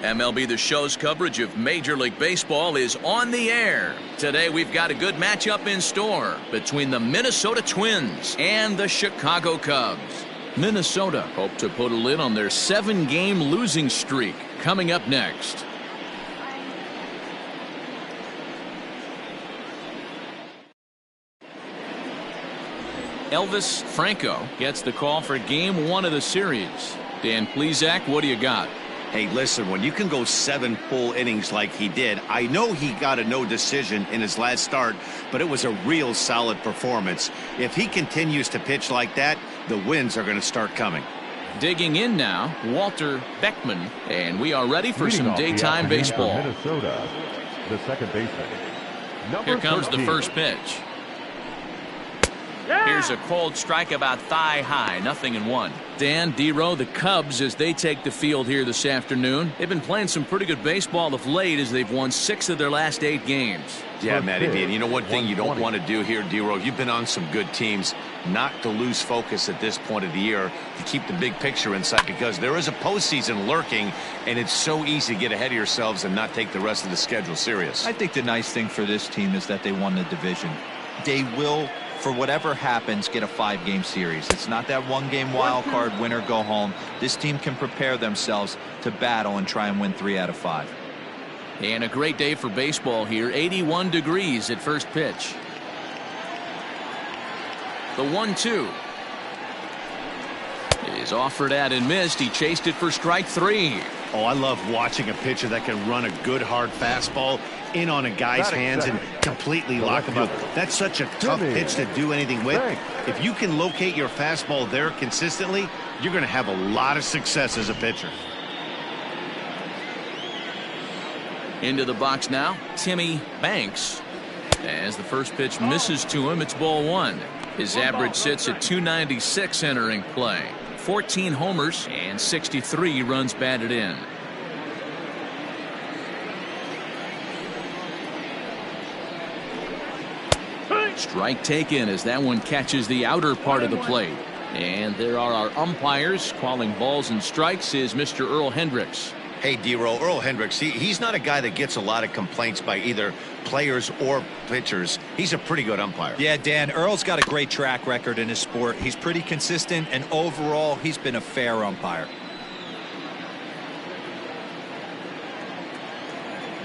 MLB The Show's coverage of Major League Baseball is on the air. Today we've got a good matchup in store between the Minnesota Twins and the Chicago Cubs. Minnesota hope to put a lid on their 7-game losing streak. Coming up next. Elvis Franco gets the call for Game 1 of the series. Dan Plesac, what do you got? Hey, listen, when you can go 7 full innings like he did, I know he got a no decision in his last start, but it was a real solid performance. If he continues to pitch like that, the wins are going to start coming. Digging in now, Walter Beckman, and we are ready for some daytime baseball. Minnesota, the second baseman. Here comes the first pitch. Here's a cold strike about thigh high, 0-1. Dan, D-Row, the Cubs, as they take the field here this afternoon, they've been playing some pretty good baseball of late as they've won 6 of their last 8 games. Yeah, Matty D. And you know one thing you don't want to do here, D-Row, you've been on some good teams, not to lose focus at this point of the year, to keep the big picture in sight, because there is a postseason lurking, and it's so easy to get ahead of yourselves and not take the rest of the schedule serious. I think the nice thing for this team is that they won the division. They will, for whatever happens, get a 5-game series. It's not that 1-game wild card, win or go home. This team can prepare themselves to battle and try and win 3 out of 5. And a great day for baseball here. 81 degrees at first pitch. The 1-2 is offered at and missed. He chased it for strike 3. Oh, I love watching a pitcher that can run a good hard fastball in on a guy's hands and completely lock him up. That's such a tough pitch to do anything with. If you can locate your fastball there consistently, you're going to have a lot of success as a pitcher. Into the box now, Timmy Banks. As the first pitch misses to him, it's ball 1. His average sits at .296 entering play. 14 homers and 63 runs batted in. Strike taken as that one catches the outer part of the plate. And there are our umpires calling balls and strikes is Mr. Earl Hendricks. Hey, D-Row, Earl Hendricks, he's not a guy that gets a lot of complaints by either players or pitchers. He's a pretty good umpire. Yeah, Dan, Earl's got a great track record in his sport. He's pretty consistent, and overall, he's been a fair umpire.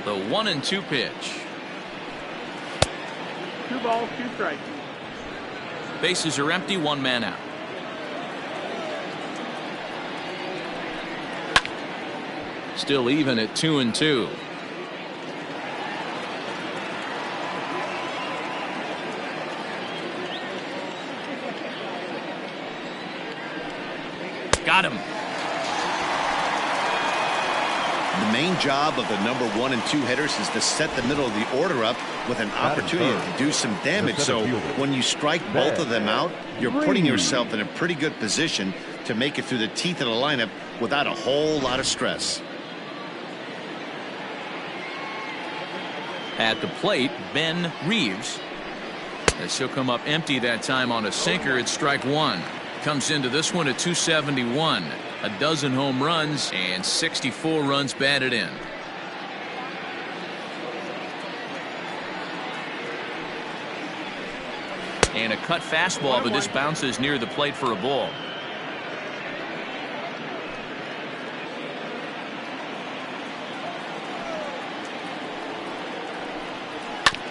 The 1-2 pitch. 2 balls, 2 strikes. Bases are empty, 1 man out. Still even at 2-2. Got him. The main job of the number 1 and 2 hitters is to set the middle of the order up with an opportunity to do some damage. So when you strike both of them out, you're putting yourself in a pretty good position to make it through the teeth of the lineup without a whole lot of stress. At the plate, Ben Reeves. As he'll come up empty that time on a sinker, it's strike 1. Comes into this one at .271. A dozen home runs and 64 runs batted in. And a cut fastball, but this bounces near the plate for a ball.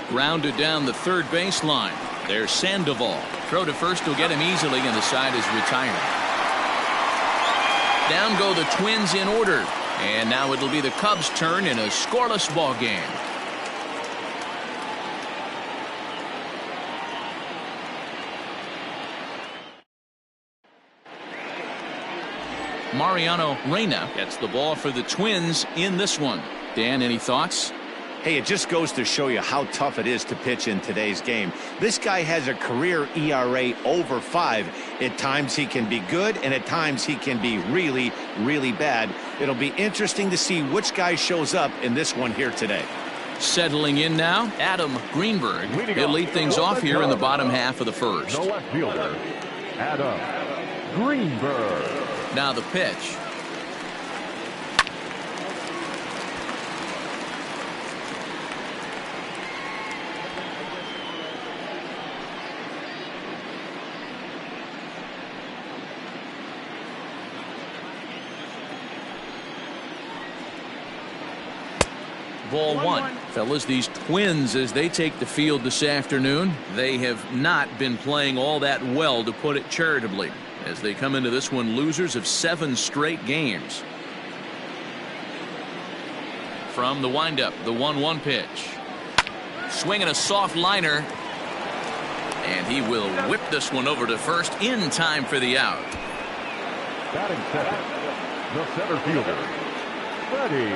Grounded down the third baseline. There's Sandoval. Throw to first will get him easily, and the side is retired. Down go the Twins in order. And now it'll be the Cubs' turn in a scoreless ball game. Mariano Reyna gets the ball for the Twins in this one. Dan, any thoughts? Hey, it just goes to show you how tough it is to pitch in today's game. This guy has a career ERA over 5. At times he can be good, and at times he can be really, really bad. It'll be interesting to see which guy shows up in this one here today. Settling in now, Adam Greenberg. He'll lead things off here in the bottom half of the first. The left fielder, Adam Greenberg. Now the pitch. Ball one. Fellas, these Twins, as they take the field this afternoon, they have not been playing all that well, to put it charitably, as they come into this one losers of 7 straight games. From the windup, the 1-1 pitch. Swinging a soft liner. And he will whip this one over to first in time for the out. Batting second, the center fielder, Freddie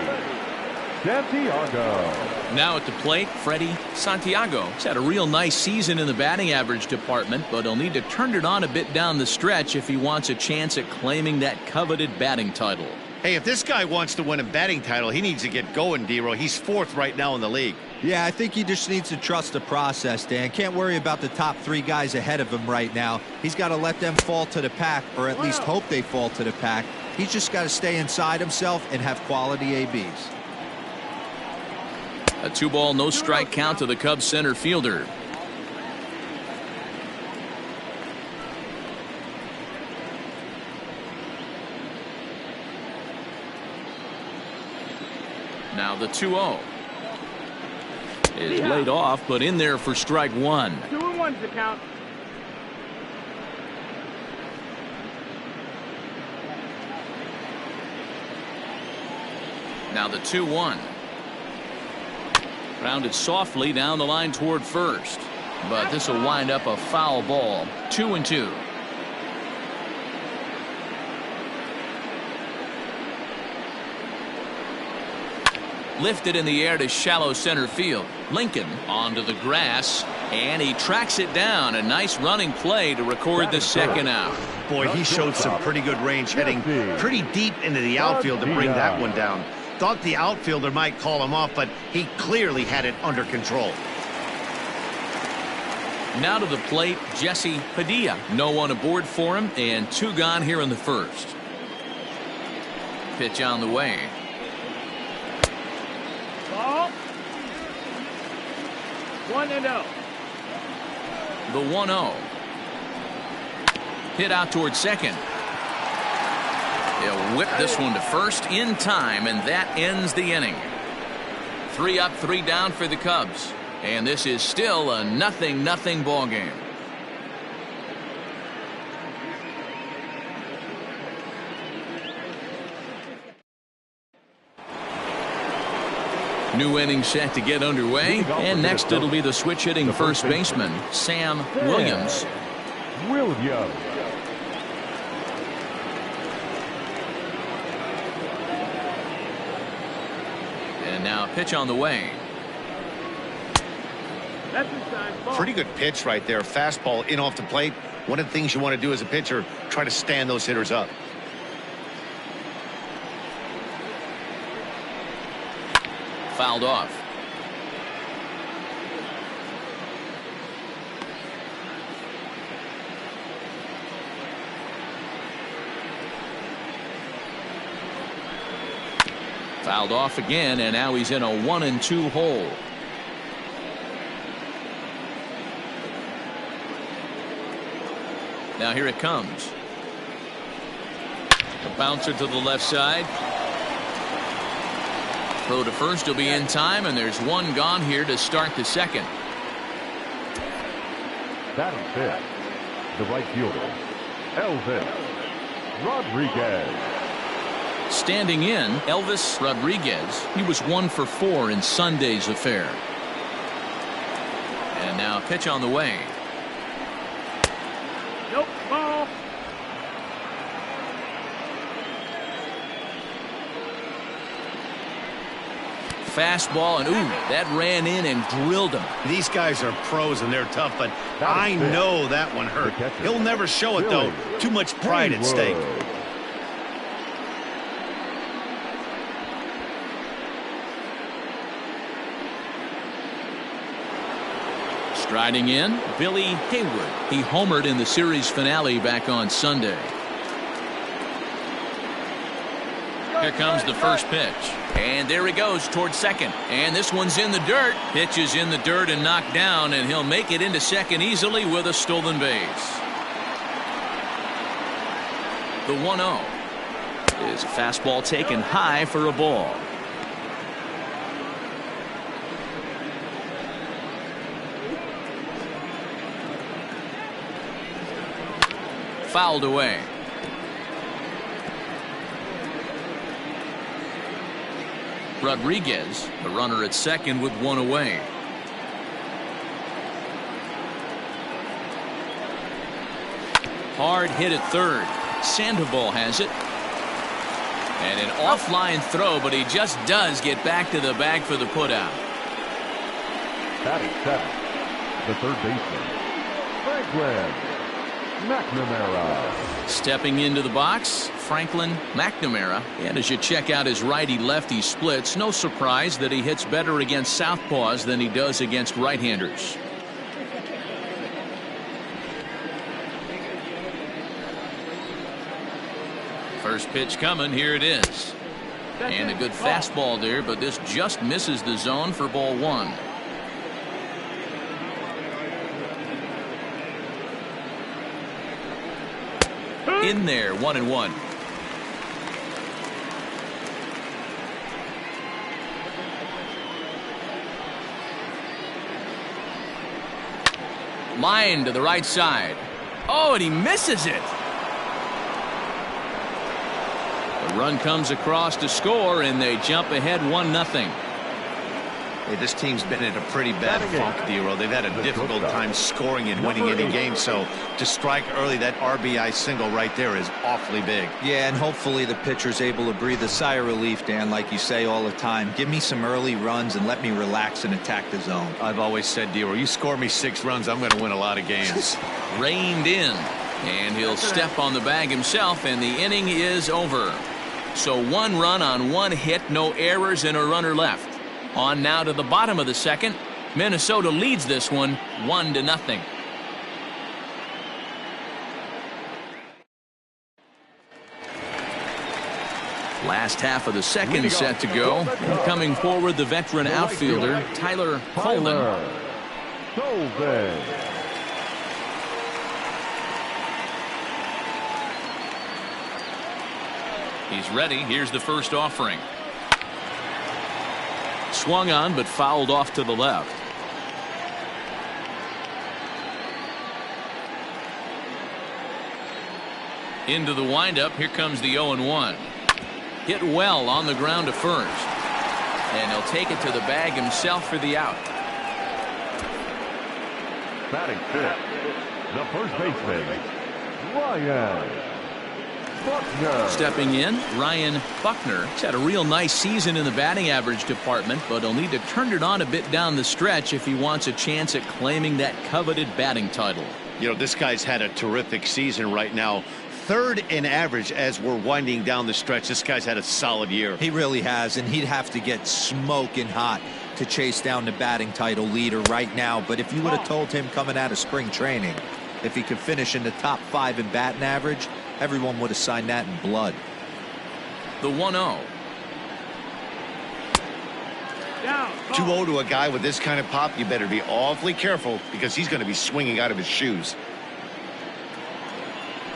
Santiago. Now at the plate, Freddie Santiago. He's had a real nice season in the batting average department, but he'll need to turn it on a bit down the stretch if he wants a chance at claiming that coveted batting title. Hey, if this guy wants to win a batting title, he needs to get going, D-Roy. He's 4th right now in the league. Yeah, I think he just needs to trust the process, Dan. Can't worry about the top 3 guys ahead of him right now. He's got to let them fall to the pack, or at least hope they fall to the pack. He's just got to stay inside himself and have quality ABs. A 2-ball, no strike count to the Cubs center fielder. Now the 2-0 is laid off, but in there for strike 1. 2-1's the count. Now the 2-1. Grounded softly down the line toward first, but this will wind up a foul ball. 2-2. Lifted in the air to shallow center field. Lincoln onto the grass, and he tracks it down. A nice running play to record the second out. Boy, he showed some pretty good range, heading pretty deep into the outfield to bring that one down. Thought the outfielder might call him off, but he clearly had it under control. Now to the plate, Jesse Padilla. No one aboard for him, and 2 gone here in the first. Pitch on the way. Ball. 1-0. The 1-0. Hit out toward second. He'll whip this one to first in time, and that ends the inning. 3 up, 3 down for the Cubs, and this is still a 0-0 ball game. New inning set to get underway, and next it'll be the switch hitting first baseman, Sam Williams. And now pitch on the way. That's his sign. Ball. Pretty good pitch right there. Fastball in off the plate. One of the things you want to do as a pitcher, try to stand those hitters up. Fouled off. Fouled off again, and now he's in a 1-2 hole. Now here it comes. A bouncer to the left side. Throw to first will be in time, and there's 1 gone here to start the second. Batting fifth, the right fielder, Elvis Rodriguez. Standing in, Elvis Rodriguez. He was 1 for 4 in Sunday's affair. And now pitch on the way. Nope. Ball. Fastball, and ooh, that ran in and drilled him. These guys are pros and they're tough, but I know that one hurt. He'll never show it, though. Too much pride at stake. Striding in, Billy Hayward. He homered in the series finale back on Sunday. Here comes the first pitch. And there he goes towards second. And this one's in the dirt. Pitch is in the dirt and knocked down, and he'll make it into second easily with a stolen base. The 1-0 is a fastball taken high for a ball. fouled away. Rodriguez, the runner at second with one away. Hard hit at third. Sandoval has it. And an offline throw, but he just does get back to the bag for the putout. Batting seventh, the third baseman, Franklin McNamara. Stepping into the box, Franklin McNamara. And as you check out his righty-lefty splits, no surprise that he hits better against southpaws than he does against right-handers. First pitch coming, here it is. And a good fastball there, but this just misses the zone for ball one. In there, 1-1. Line to the right side. Oh, and he misses it. The run comes across to score, and they jump ahead 1-0. Hey, this team's been in a pretty bad funk, D-Roll. They've had a difficult time scoring and winning any game, so to strike early, that RBI single right there is awfully big. Yeah, and hopefully the pitcher's able to breathe a sigh of relief, Dan, like you say all the time. Give me some early runs and let me relax and attack the zone. I've always said, D-Roll, you score me 6 runs, I'm going to win a lot of games. Reined in, and he'll step on the bag himself, and the inning is over. So 1 run on 1 hit, no errors, and a runner left. On now to the bottom of the second. Minnesota leads this one 1-0. Last half of the second set to go. And coming forward, the veteran outfielder, Tyler Coleman. He's ready. Here's the first offering. Swung on, but fouled off to the left. Into the windup. Here comes the 0-1. Hit well on the ground to first. And he'll take it to the bag himself for the out. Batting fifth, the first baseman, Ryan Buckner. Stepping in, Ryan Buckner. He's had a real nice season in the batting average department, but he'll need to turn it on a bit down the stretch if he wants a chance at claiming that coveted batting title. You know, this guy's had a terrific season right now. 3rd in average as we're winding down the stretch. This guy's had a solid year. He really has, and he'd have to get smoking hot to chase down the batting title leader right now. But if you would have told him coming out of spring training if he could finish in the top 5 in batting average, everyone would have signed that in blood. The 1-0. 2-0 to a guy with this kind of pop, you better be awfully careful because he's going to be swinging out of his shoes.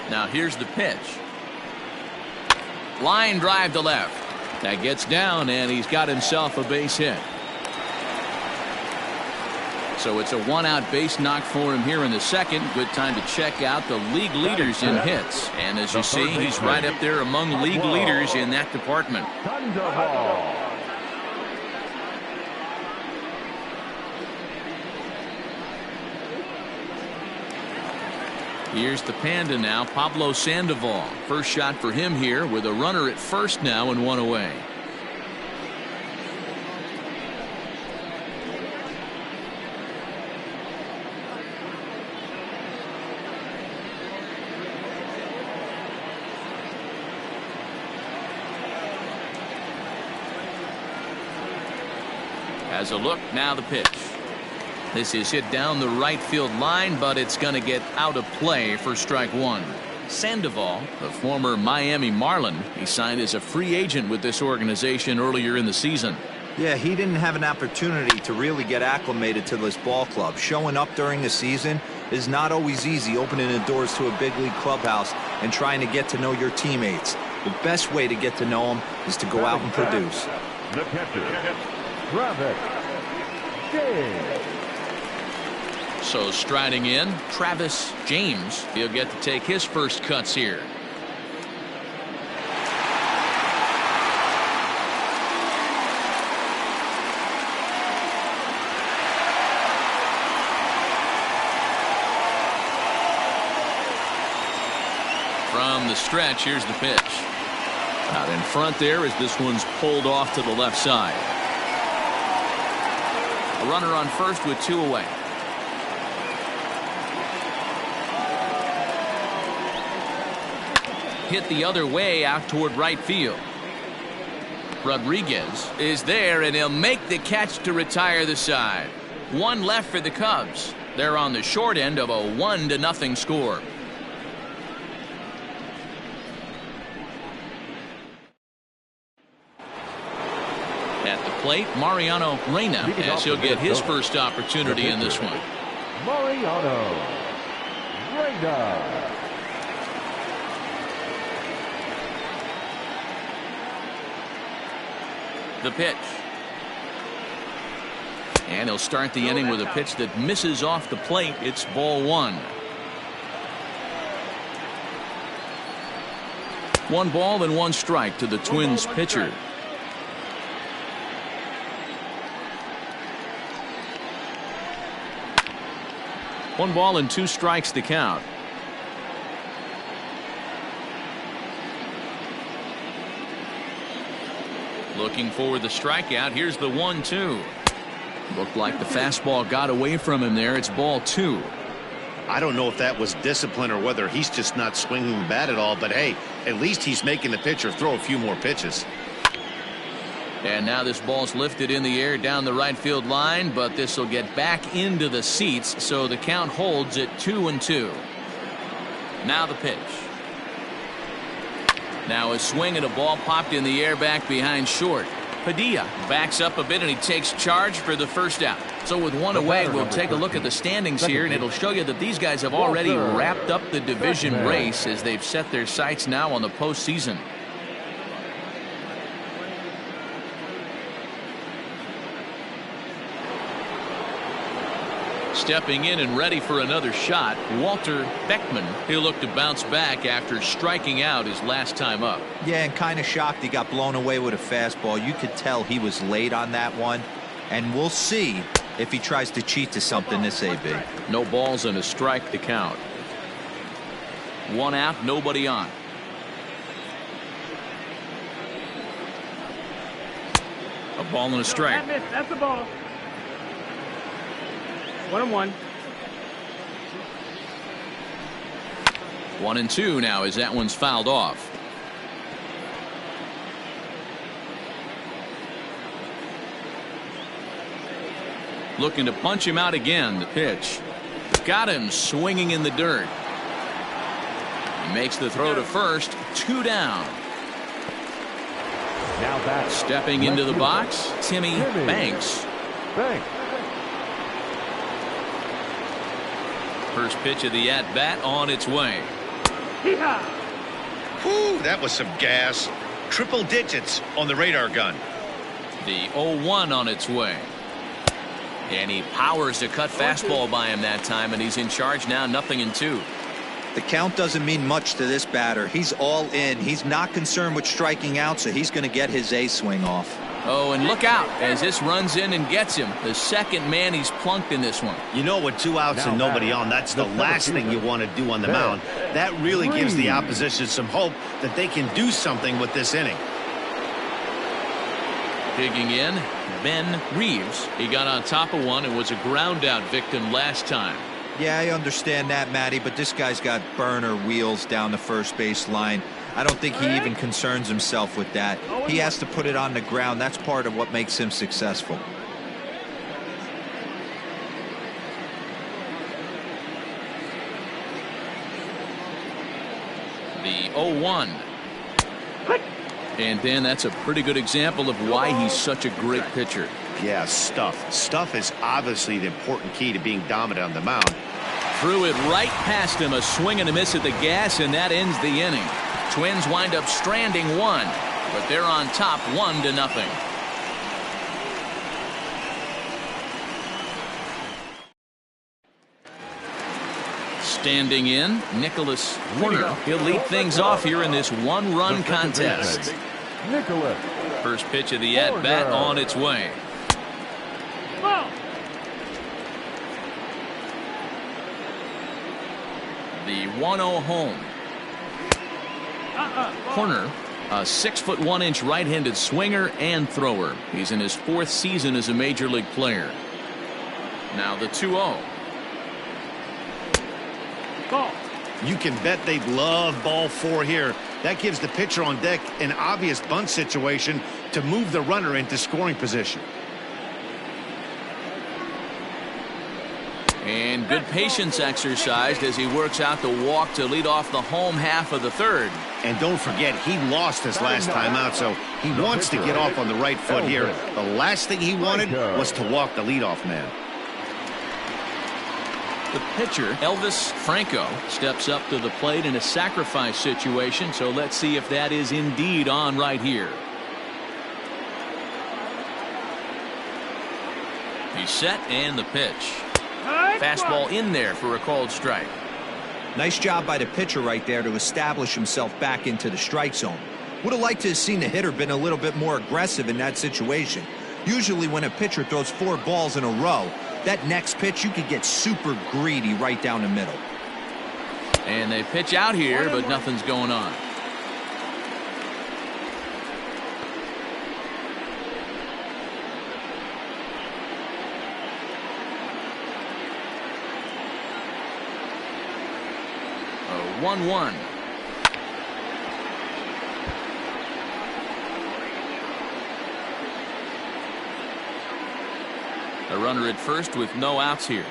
Now here's the pitch. Line drive to left. That gets down, and he's got himself a base hit. So it's a 1-out base knock for him here in the second. Good time to check out the league leaders in hits. And as you see, he's right up there among league leaders in that department. Here's the Panda now, Pablo Sandoval. First shot for him here with a runner at first now and 1 away. Has a look, now the pitch. This is hit down the right field line, but it's going to get out of play for strike 1. Sandoval, the former Miami Marlin, he signed as a free agent with this organization earlier in the season. Yeah, he didn't have an opportunity to really get acclimated to this ball club. Showing up during the season is not always easy, opening the doors to a big league clubhouse and trying to get to know your teammates. The best way to get to know them is to go out and produce. The catcher, Travis James. So striding in, Travis James. He'll get to take his first cuts here. From the stretch, here's the pitch. Out in front there as this one's pulled off to the left side. A runner on first with 2 away. Hit the other way out toward right field. Rodriguez is there, and he'll make the catch to retire the side. 1 left for the Cubs. They're on the short end of a 1-0 score. At the plate, Mariano Reyna, as he'll get his first opportunity in this one. Mariano Reyna. The pitch. And he'll start the inning with a pitch that misses off the plate. It's ball 1. 1 ball and 1 strike to the Twins pitcher. One ball and 2 strikes to count. Looking for the strikeout. Here's the 1-2. Looked like the fastball got away from him there. It's ball 2. I don't know if that was discipline or whether he's just not swinging the bat at all, but hey, at least he's making the pitcher throw a few more pitches. And now this ball's lifted in the air down the right field line, but this will get back into the seats, so the count holds at 2-2. Now the pitch. Now a swing and a ball popped in the air back behind short. Padilla backs up a bit and he takes charge for the first out. So with 1 away, we'll take a look at the standings here, and it'll show you that these guys have already wrapped up the division race as they've set their sights now on the postseason. Stepping in and ready for another shot, Walter Beckman. He'll look to bounce back after striking out his last time up. Yeah, and kind of shocked he got blown away with a fastball. You could tell he was late on that one, and we'll see if he tries to cheat to something this AB. No balls and a strike to count. 1 out, nobody on. A ball and a strike. That's the ball. 1-1. 1-2 now as that one's fouled off. Looking to punch him out again. The pitch. Got him swinging in the dirt. He makes the throw to first. 2 down. Now that's Stepping into the box, Timmy Banks. First pitch of the at-bat on its way. Whew, that was some gas. Triple digits on the radar gun. The 0-1 on its way. And he powers a cut fastball by him that time, and he's in charge now, 0-2. The count doesn't mean much to this batter. He's all in. He's not concerned with striking out, so he's going to get his A swing off. Oh, and look out as this runs in and gets him. The second man he's plunked in this one. You know, with 2 outs and nobody on, that's the last thing you want to do on the mound. That really gives the opposition some hope that they can do something with this inning. Digging in, Ben Reeves. He got on top of one and was a ground out victim last time. Yeah, I understand that, Matty, but this guy's got burner wheels down the first base line. I don't think he even concerns himself with that. He has to put it on the ground. That's part of what makes him successful. The 0-1. And then that's a pretty good example of why he's such a great pitcher. Yeah, stuff. Stuff is obviously the important key to being dominant on the mound. Threw it right past him, a swing and a miss at the gas, and that ends the inning. Twins wind up stranding 1, but they're on top 1-0. Standing in, Nicholas Horner. He'll lead things off here in this one-run contest. Nicholas. First pitch of the at-bat on its way. Ball. The 1-0 home. Horner, a 6'1" right-handed swinger and thrower. He's in his 4th season as a major league player. Now the 2-0. Ball. You can bet they'd love ball 4 here. That gives the pitcher on deck an obvious bunt situation to move the runner into scoring position. And good patience exercised as he works out the walk to lead off the home half of the 3rd. And don't forget, he lost his last time out, so he wants to get off on the right foot here. The last thing he wanted was to walk the leadoff man. The pitcher, Elvis Franco, steps up to the plate in a sacrifice situation, so let's see if that is indeed on right here. He's set, and the pitch. Fastball in there for a called strike. Nice job by the pitcher right there to establish himself back into the strike zone. Would have liked to have seen the hitter been a little bit more aggressive in that situation. Usually when a pitcher throws 4 balls in a row, that next pitch you could get super greedy right down the middle. And they pitch out here, but nothing's going on. A 1-1. A runner at first with no outs here.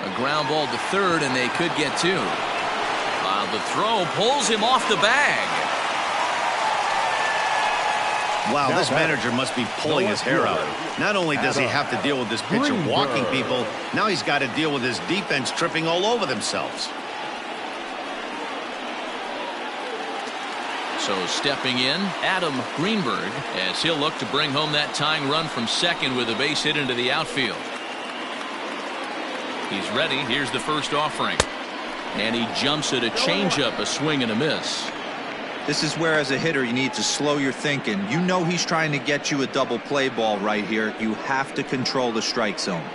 A ground ball to 3rd, and they could get 2. The throw pulls him off the bag. Wow, this manager must be pulling his hair out. Not only does he have to deal with this pitcher walking people, now he's got to deal with his defense tripping all over themselves. So stepping in, Adam Greenberg, as he'll look to bring home that tying run from second with a base hit into the outfield. He's ready. Here's the first offering. And he jumps at a changeup, a swing and a miss. This is where, as a hitter, you need to slow your thinking. You know he's trying to get you a double play ball right here. You have to control the strike zone.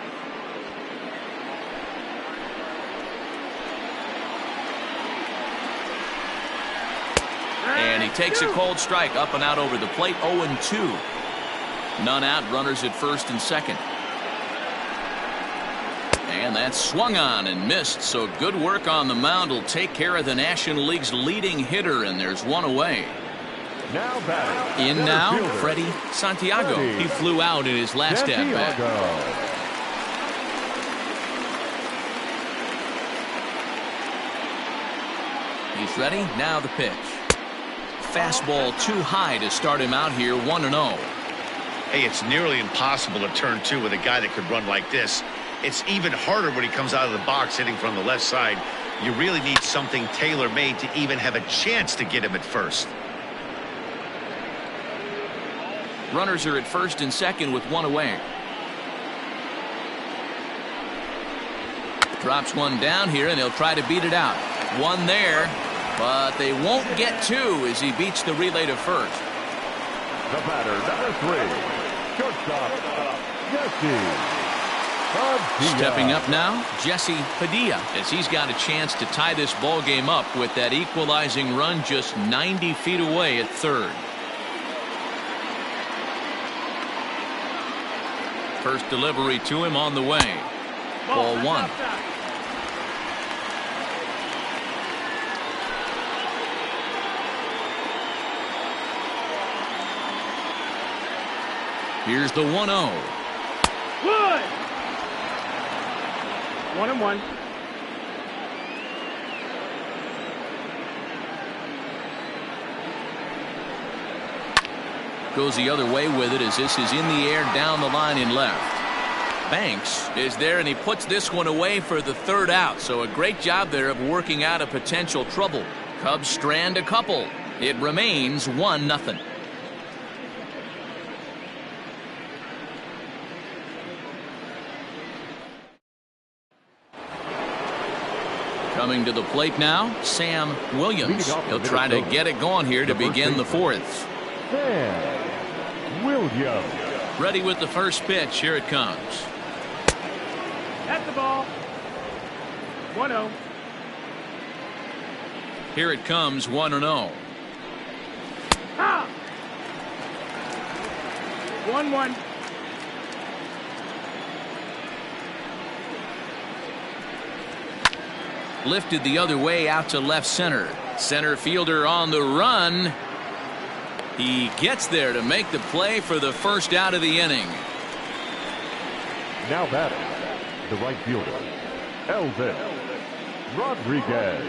And he takes a cold strike up and out over the plate. 0-2. None out, runners at first and second. And that's swung on and missed, so good work on the mound will take care of the National League's leading hitter, and there's one away. Now batting. In now, Freddie Santiago. He flew out in his last at-bat. He's ready, now the pitch. Fastball too high to start him out here, 1-0. Hey, it's nearly impossible to turn 2 with a guy that could run like this. It's even harder when he comes out of the box hitting from the left side. You really need something tailor-made to even have a chance to get him at first. Runners are at first and second with one away. Drops one down here, and they'll try to beat it out. One there, but they won't get 2 as he beats the relay to first. The batter, number 3, shortstop, Jesse. Stepping up now, Jesse Padilla, as he's got a chance to tie this ball game up with that equalizing run just 90 feet away at 3rd. First delivery to him on the way. Ball 1. Here's the 1-0. Good. 1-1. Goes the other way with it as this is in the air down the line in left. Banks is there, and he puts this one away for the 3rd out. So a great job there of working out a potential trouble. Cubs strand a couple. It remains 1-0. Coming to the plate now, Sam Williams. He'll try to get it going here to begin the fourth. Sam Williams. Ready with the first pitch. Here it comes. That's the ball. 1-0. Here it comes, 1-0. Ah! 1-1. Lifted the other way out to left center. Center fielder on the run. He gets there to make the play for the first out of the inning. Now batting, the right fielder, Elvis Rodriguez.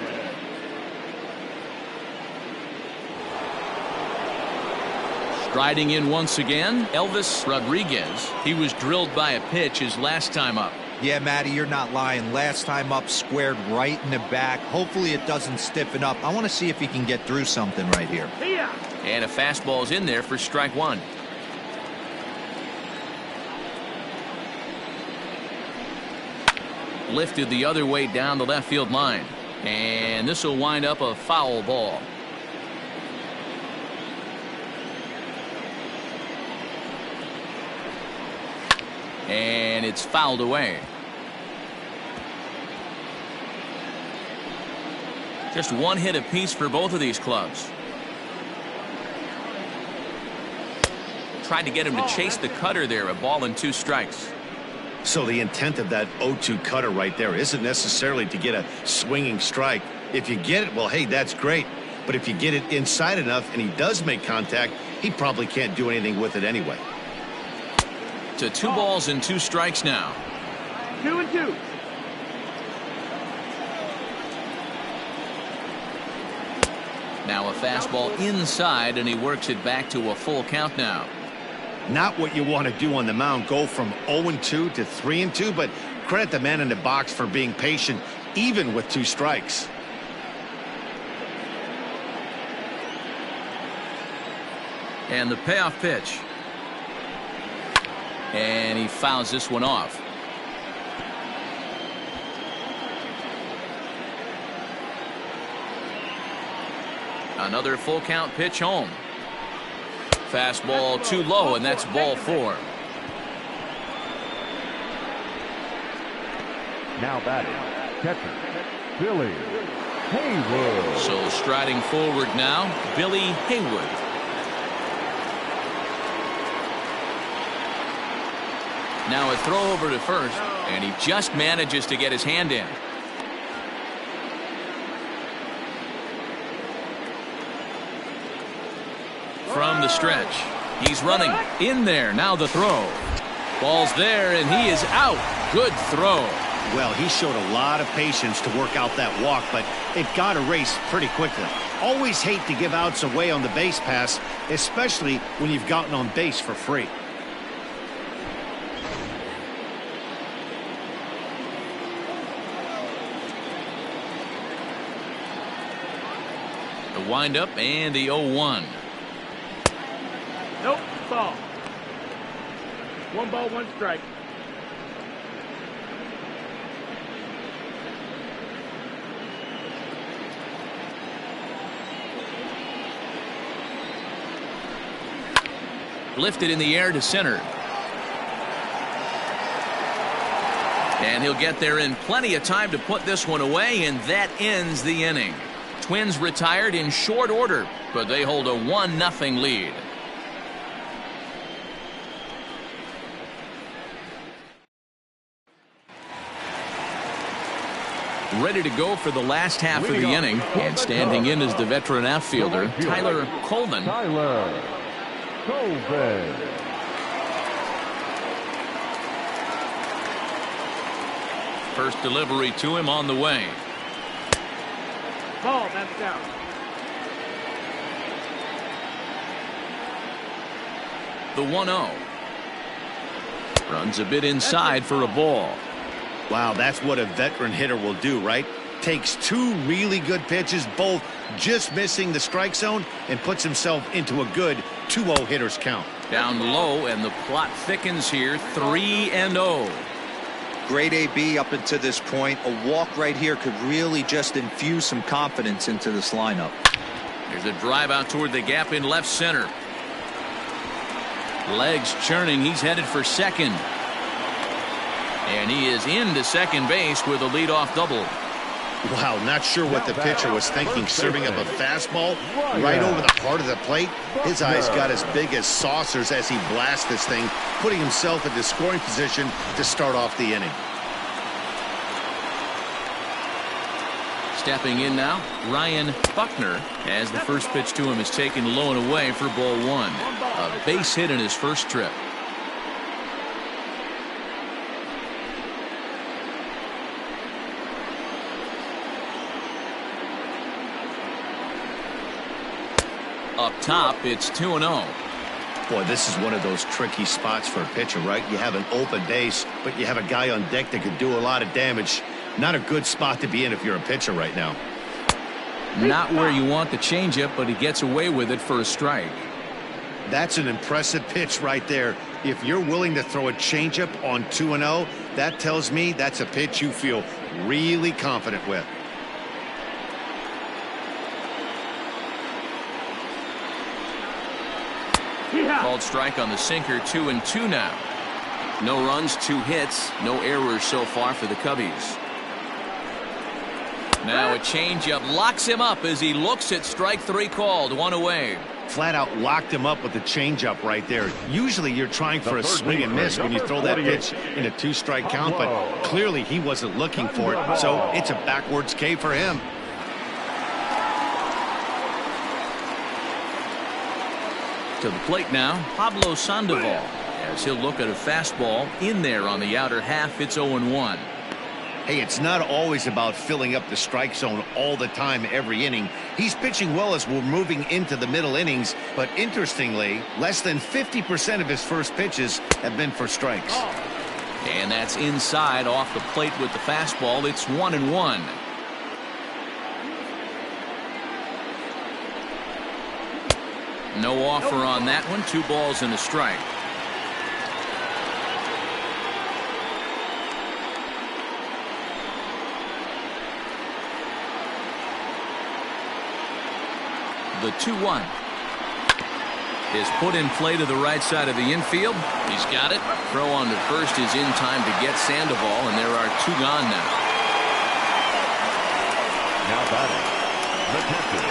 Striding in once again, Elvis Rodriguez. He was drilled by a pitch his last time up. Yeah, Matty, you're not lying. Last time up, squared right in the back. Hopefully it doesn't stiffen up. I want to see if he can get through something right here. Yeah. And a fastball's in there for strike one. Lifted the other way down the left field line. And this will wind up a foul ball. And it's fouled away. Just one hit apiece for both of these clubs. Tried to get him to chase the cutter there. A ball and 2 strikes. So the intent of that 0-2 cutter right there isn't necessarily to get a swinging strike. If you get it, well, hey, that's great. But if you get it inside enough and he does make contact, he probably can't do anything with it anyway. To 2 balls and 2 strikes now. 2-2. Now a fastball inside, and he works it back to a full count now. Not what you want to do on the mound, go from 0-2 to 3-2, but credit the man in the box for being patient, even with 2 strikes. And the payoff pitch. And he fouls this one off. Another full count pitch home. Fastball too low, and that's ball 4. Now batting, catcher, Billy Haywood. So striding forward now, Billy Haywood. Now a throw over to first, and he just manages to get his hand in. From the stretch, he's running in there. Now the throw. Ball's there, and he is out. Good throw. Well, he showed a lot of patience to work out that walk, but it got erased pretty quickly. Always hate to give outs away on the base pass, especially when you've gotten on base for free. The windup and the 0-1. Nope. Ball. 1 ball, 1 strike. Lifted in the air to center. And he'll get there in plenty of time to put this one away, and that ends the inning. Twins retired in short order, but they hold a 1-0 lead. Ready to go for the last half of the inning, and standing in is the veteran outfielder, Tyler Coleman. Tyler Coleman. First delivery to him on the way. Ball, that's down. The 1-0. Runs a bit inside for a ball. Wow, that's what a veteran hitter will do, right? Takes 2 really good pitches, both just missing the strike zone, and puts himself into a good 2-0 hitter's count. Down low, and the plot thickens here. 3-0. Great AB up until this point. A walk right here could really just infuse some confidence into this lineup. There's a drive out toward the gap in left center. Legs churning. He's headed for second. And he is into second base with a leadoff double. Wow, not sure what the pitcher was thinking, serving up a fastball right over the heart of the plate. His eyes got as big as saucers as he blasts this thing, putting himself into scoring position to start off the inning. Stepping in now, Ryan Buckner, as the first pitch to him is taken low and away for ball one. A base hit in his first trip. Up top, it's 2-0. Boy, this is one of those tricky spots for a pitcher, right? You have an open base, but you have a guy on deck that could do a lot of damage. Not a good spot to be in if you're a pitcher right now. Not where you want the changeup, but he gets away with it for a strike. That's an impressive pitch right there. If you're willing to throw a changeup on 2-0, that tells me that's a pitch you feel really confident with. Called strike on the sinker, 2-2 now. No runs, 2 hits, no errors so far for the Cubbies. Now a changeup locks him up as he looks at strike 3 called, 1 away. Flat out locked him up with the changeup right there. Usually you're trying for a swing and miss when you throw that pitch in a 2-strike count, but clearly he wasn't looking for it, so it's a backwards K for him. To the plate now, Pablo Sandoval, as he'll look at a fastball in there on the outer half. It's 0-1. Hey, it's not always about filling up the strike zone all the time every inning. He's pitching well as we're moving into the middle innings, but interestingly, less than 50% of his first pitches have been for strikes. And that's inside off the plate with the fastball. It's 1-1. No offer on that one. 2 balls and a strike. The 2-1 is put in play to the right side of the infield. He's got it. Throw on to first is in time to get Sandoval, and there are 2 gone now. Now batting, the catcher,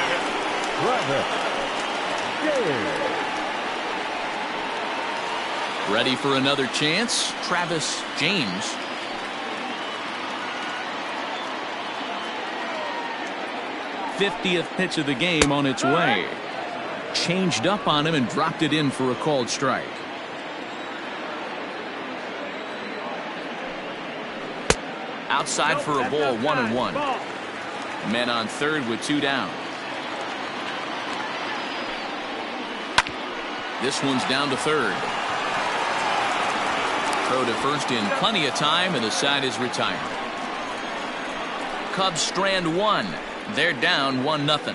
Travis. Ready for another chance, Travis James. '50th pitch of the game on its way. Changed up on him and dropped it in for a called strike. Outside for a ball, 1-1. Men on third with 2 down. This one's down to third. Throw to first in plenty of time, and the side is retired. Cubs strand 1. They're down 1-0.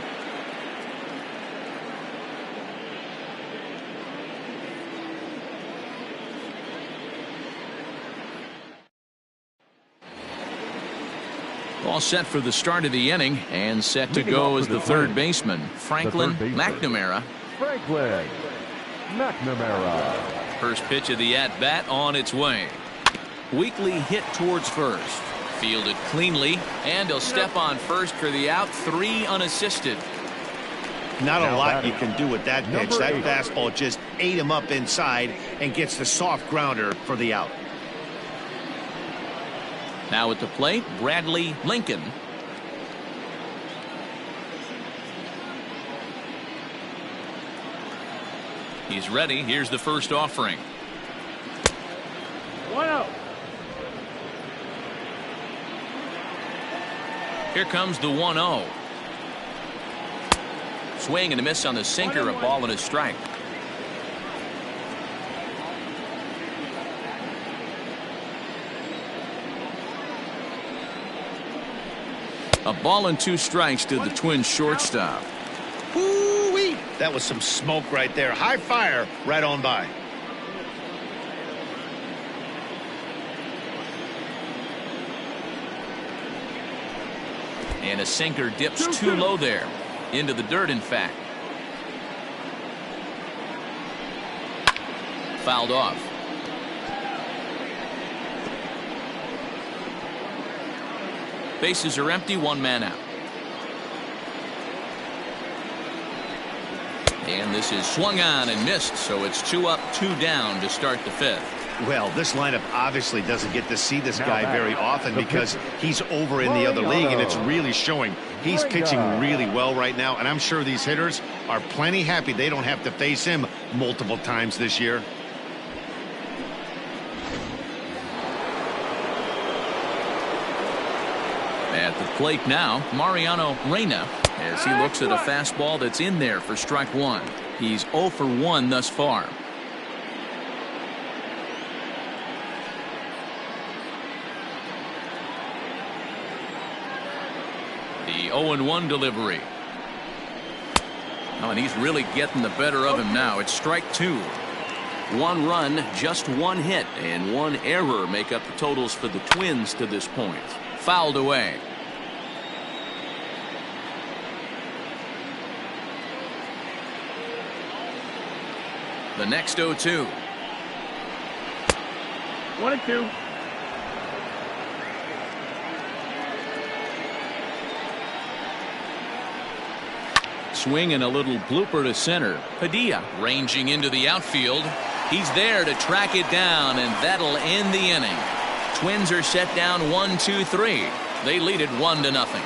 All set for the start of the inning, and set to go as the third baseman, Franklin McNamara. Franklin McNamara. First pitch of the at-bat on its way. Weakly hit towards first. Fielded cleanly, and he'll step on first for the out. 3 unassisted. Not a lot you can do with that pitch. That fastball just ate him up inside and gets the soft grounder for the out. Now at the plate, Bradley Lincoln. He's ready. Here's the first offering. 1-0. Here comes the 1-0. Swing and a miss on the sinker. A ball and a strike. A ball and 2 strikes to the Twins shortstop. Woo-wee! That was some smoke right there. High fire right on by. And a sinker dips too low there. Into the dirt, in fact. Fouled off. Bases are empty, one man out. And this is swung on and missed, so it's 2 up, 2 down to start the 5th. Well, this lineup obviously doesn't get to see this guy very often because he's over in the other league, and it's really showing. He's pitching really well right now, and I'm sure these hitters are plenty happy they don't have to face him multiple times this year. At the plate now, Mariano Reyna, as he looks at a fastball that's in there for strike 1. He's 0 for 1 thus far. The 0-1 delivery. Oh, and he's really getting the better of him now. It's strike 2. 1 run, just 1 hit, and 1 error make up the totals for the Twins to this point. Fouled away. The next 0-2. 1-2. Swing and a little blooper to center. Padilla ranging into the outfield. He's there to track it down, and that'll end the inning. Twins are set down 1-2-3. They lead it 1-0.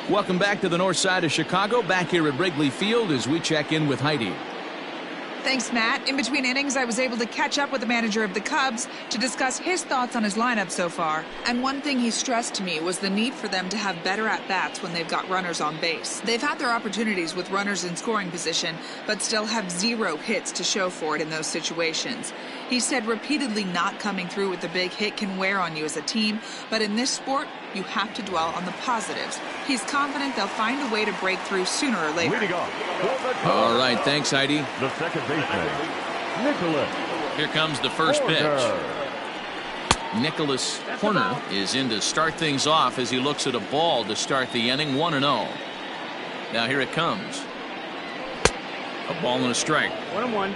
Welcome back to the north side of Chicago. Back here at Wrigley Field as we check in with Heidi. Thanks, Matt. In between innings, I was able to catch up with the manager of the Cubs to discuss his thoughts on his lineup so far. And one thing he stressed to me was the need for them to have better at-bats when they've got runners on base. They've had their opportunities with runners in scoring position, but still have 0 hits to show for it in those situations. He said repeatedly not coming through with the big hit can wear on you as a team, but in this sport, you have to dwell on the positives. He's confident they'll find a way to break through sooner or later. All right, thanks, Heidi. The second baseman, Nicholas. Here comes the first pitch. Nicholas Horner is in to start things off as he looks at a ball to start the inning. 1-0. Now here it comes. A ball and a strike. 1-1.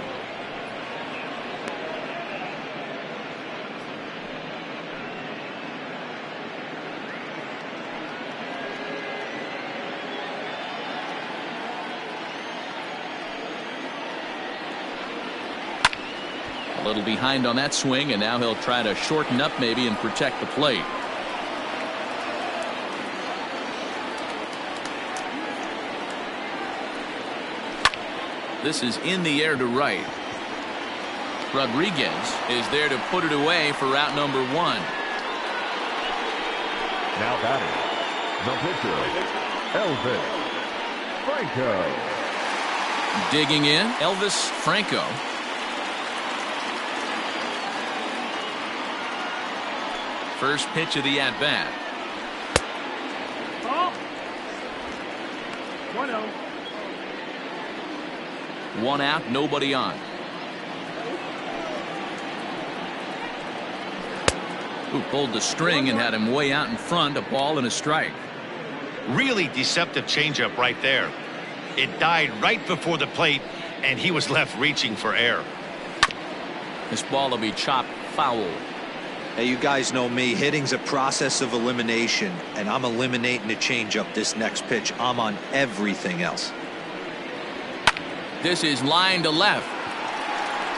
A little behind on that swing, and now he'll try to shorten up maybe and protect the plate. This is in the air to right. Rodriguez is there to put it away for route number 1. Now batting, the pitcher, Elvis Franco. Digging in, Elvis Franco. First pitch of the at-bat. Oh. 1-0. 1 out, nobody on. Who pulled the string and had him way out in front. A ball and a strike. Really deceptive changeup right there. It died right before the plate, and he was left reaching for air. This ball will be chopped foul. Hey, you guys know me. Hitting's a process of elimination, and I'm eliminating the changeup this next pitch. I'm on everything else. This is line to left.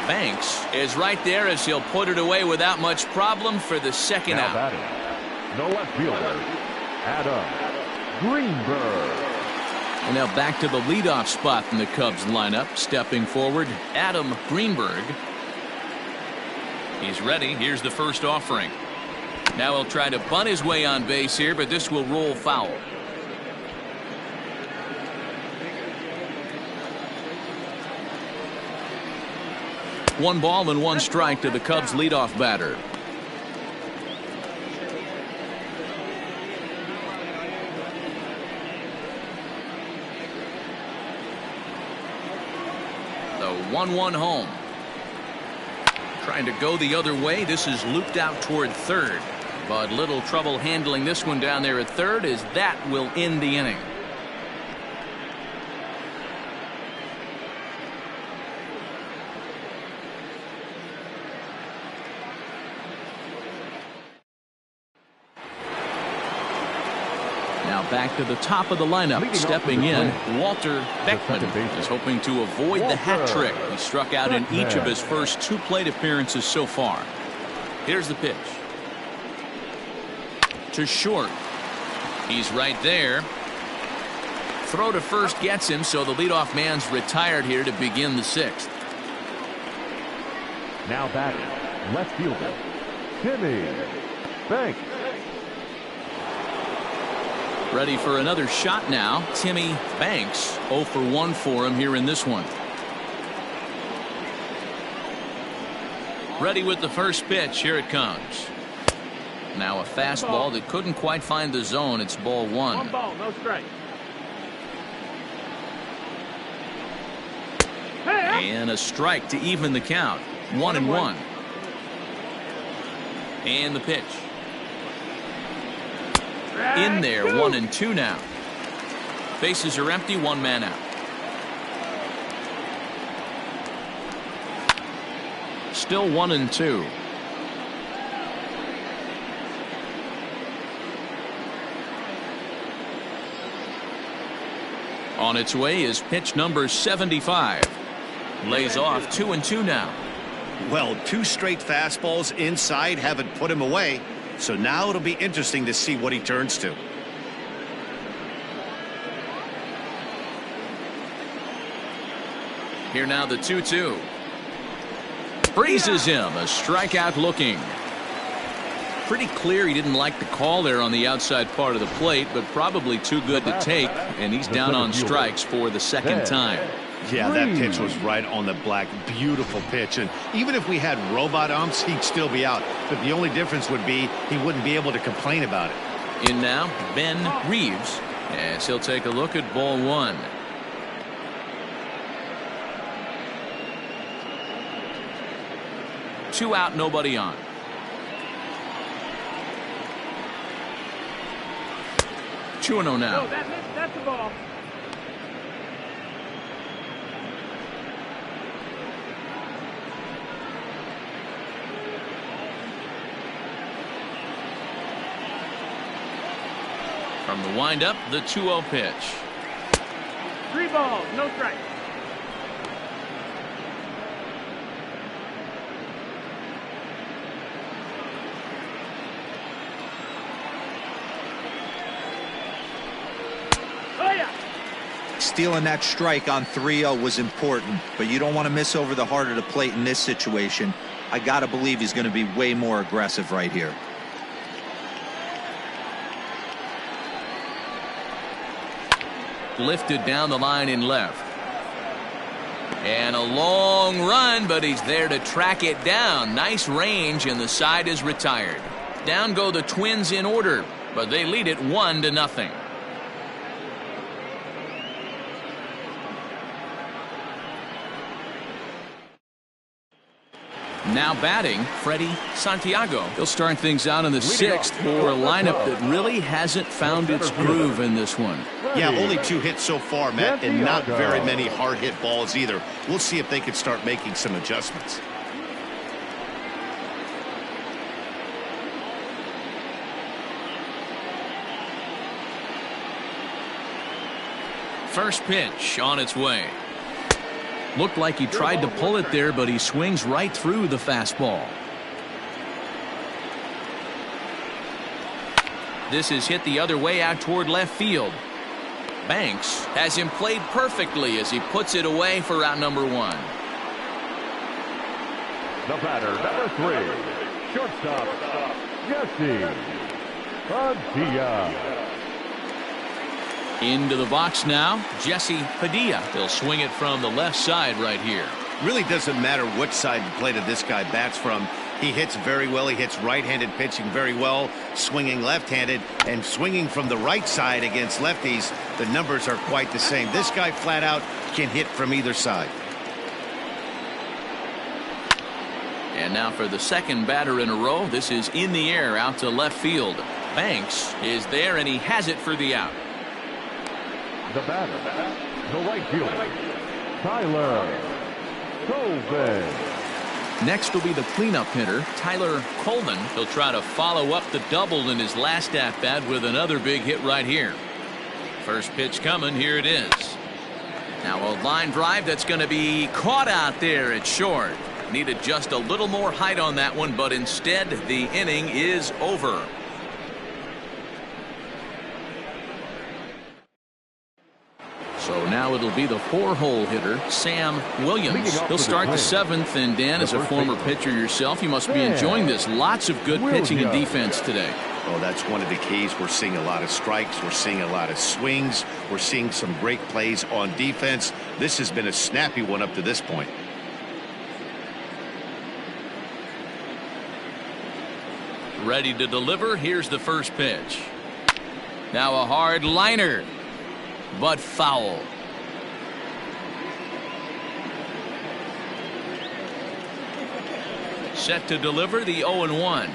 Banks is right there as he'll put it away without much problem for the second Now out. batting, the left fielder, Adam Greenberg. And now back to the leadoff spot in the Cubs lineup. Stepping forward, Adam Greenberg. He's ready. Here's the first offering. Now he'll try to bunt his way on base here, but this will roll foul. One ball and one strike to the Cubs leadoff batter. The 1-1 home. Trying to go the other way. This is looped out toward third. But little trouble handling this one down there at third, as that will end the inning. Now back to the top of the lineup. Stepping in, Walter Beckman is hoping to avoid the hat trick. He struck out in each of his first 2 plate appearances so far. Here's the pitch. To short. He's right there. Throw to first gets him, so the leadoff man's retired here to begin the 6th. Now batting, left fielder, Timmy Banks. Ready for another shot now. Timmy Banks, 0 for 1 for him here in this one. Ready with the first pitch. Here it comes. Now a fastball that couldn't quite find the zone. It's ball 1. 1 ball, no strike. And a strike to even the count. 1-1. And the pitch. In there, 1-2 now. Bases are empty, 1 man out. Still 1-2. On its way is pitch number 75. Lays off 2-2 now. Well, 2 straight fastballs inside haven't put him away. So now it'll be interesting to see what he turns to. Here now the 2-2. Freezes him. A strikeout looking. Pretty clear he didn't like the call there on the outside part of the plate, but probably too good to take, and he's down on strikes for the 2nd time. Yeah, that pitch was right on the black. Beautiful pitch. And even if we had robot umps, he'd still be out. But the only difference would be he wouldn't be able to complain about it. In now, Ben Reeves, as he'll take a look at ball 1. Two out, nobody on. Two and 0 now. No, that's the ball. From the windup, the 2-0 pitch. 3 balls, no strike. Stealing that strike on 3-0 was important, but you don't want to miss over the heart of the plate in this situation. I got to believe he's going to be way more aggressive right here. Lifted down the line in left. And a long run, but he's there to track it down. Nice range, and the side is retired. Down go the Twins in order, but they lead it 1-0. Now batting, Freddie Santiago. He'll start things out in the 6th for a lineup that really hasn't found its groove in this one. Yeah, only 2 hits so far, Matt, and not very many hard hit balls either. We'll see if they can start making some adjustments. First pitch on its way. Looked like he tried to pull it there, but he swings right through the fastball. This is hit the other way out toward left field. Banks has him played perfectly as he puts it away for out number 1. The batter, number 3, shortstop, Jesse Padilla. Into the box now, Jesse Padilla. He'll swing it from the left side right here. Really doesn't matter which side of the plate this guy bats from. He hits very well. He hits right-handed pitching very well, swinging left-handed, and swinging from the right side against lefties. The numbers are quite the same. This guy flat out can hit from either side. And now for the second batter in a row. This is in the air out to left field. Banks is there, and he has it for the out. The batter, the right fielder, Tyler Colvin. Next will be the cleanup hitter, Tyler Coleman. He'll try to follow up the double in his last at-bat with another big hit right here. First pitch coming. Here it is. Now a line drive that's going to be caught out there at short. Needed just a little more height on that one, but instead the inning is over. So now it'll be the four-hole hitter, Sam Williams. He'll start the seventh, and Dan, as a former pitcher yourself, you must be enjoying this. Lots of good pitching and defense today. Oh, that's one of the keys. We're seeing a lot of strikes. We're seeing a lot of swings. We're seeing some great plays on defense. This has been a snappy one up to this point. Ready to deliver. Here's the first pitch. Now a hard liner, but foul. Set to deliver the 0-1.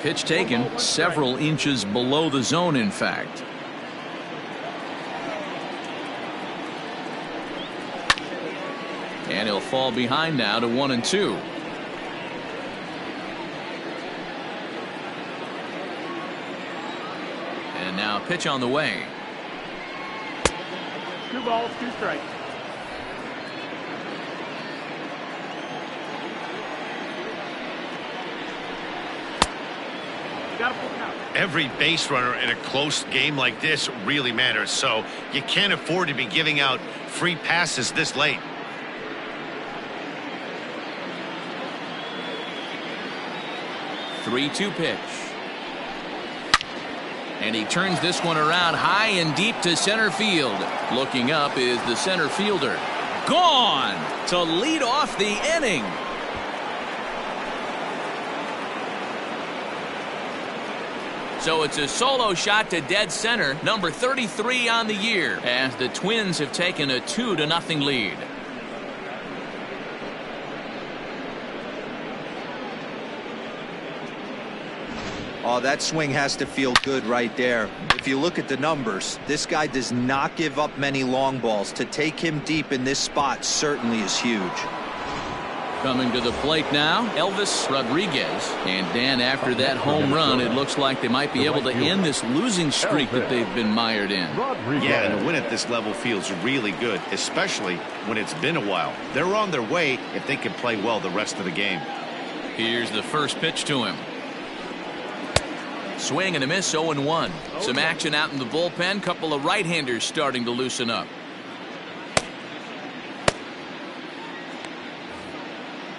Pitch taken several inches below the zone, in fact. And he'll fall behind now to 1-2. And now pitch on the way. 2 balls, 2 strikes. Every base runner in a close game like this really matters, so you can't afford to be giving out free passes this late. Three-two pitch. And he turns this one around high and deep to center field. Looking up is the center fielder. Gone to lead off the inning. So it's a solo shot to dead center, number 33 on the year, as the Twins have taken a 2-0 lead. Oh, that swing has to feel good right there. If you look at the numbers, this guy does not give up many long balls. To take him deep in this spot certainly is huge. Coming to the plate now, Elvis Rodriguez. And Dan, after that home run, it looks like they might be able to end this losing streak that they've been mired in. Yeah, and a win at this level feels really good, especially when it's been a while. They're on their way if they can play well the rest of the game. Here's the first pitch to him. Swing and a miss, 0-1. Some action out in the bullpen. Couple of right-handers starting to loosen up.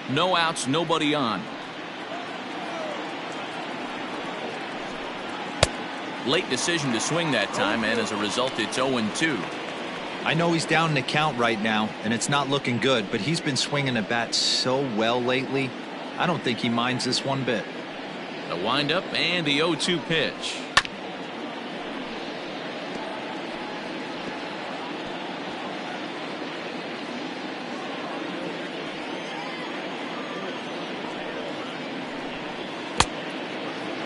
No outs, nobody on. Late decision to swing that time, and as a result, it's 0-2. I know he's down in the count right now, and it's not looking good, but he's been swinging the bat so well lately. I don't think he minds this one bit. The windup and the 0-2 pitch.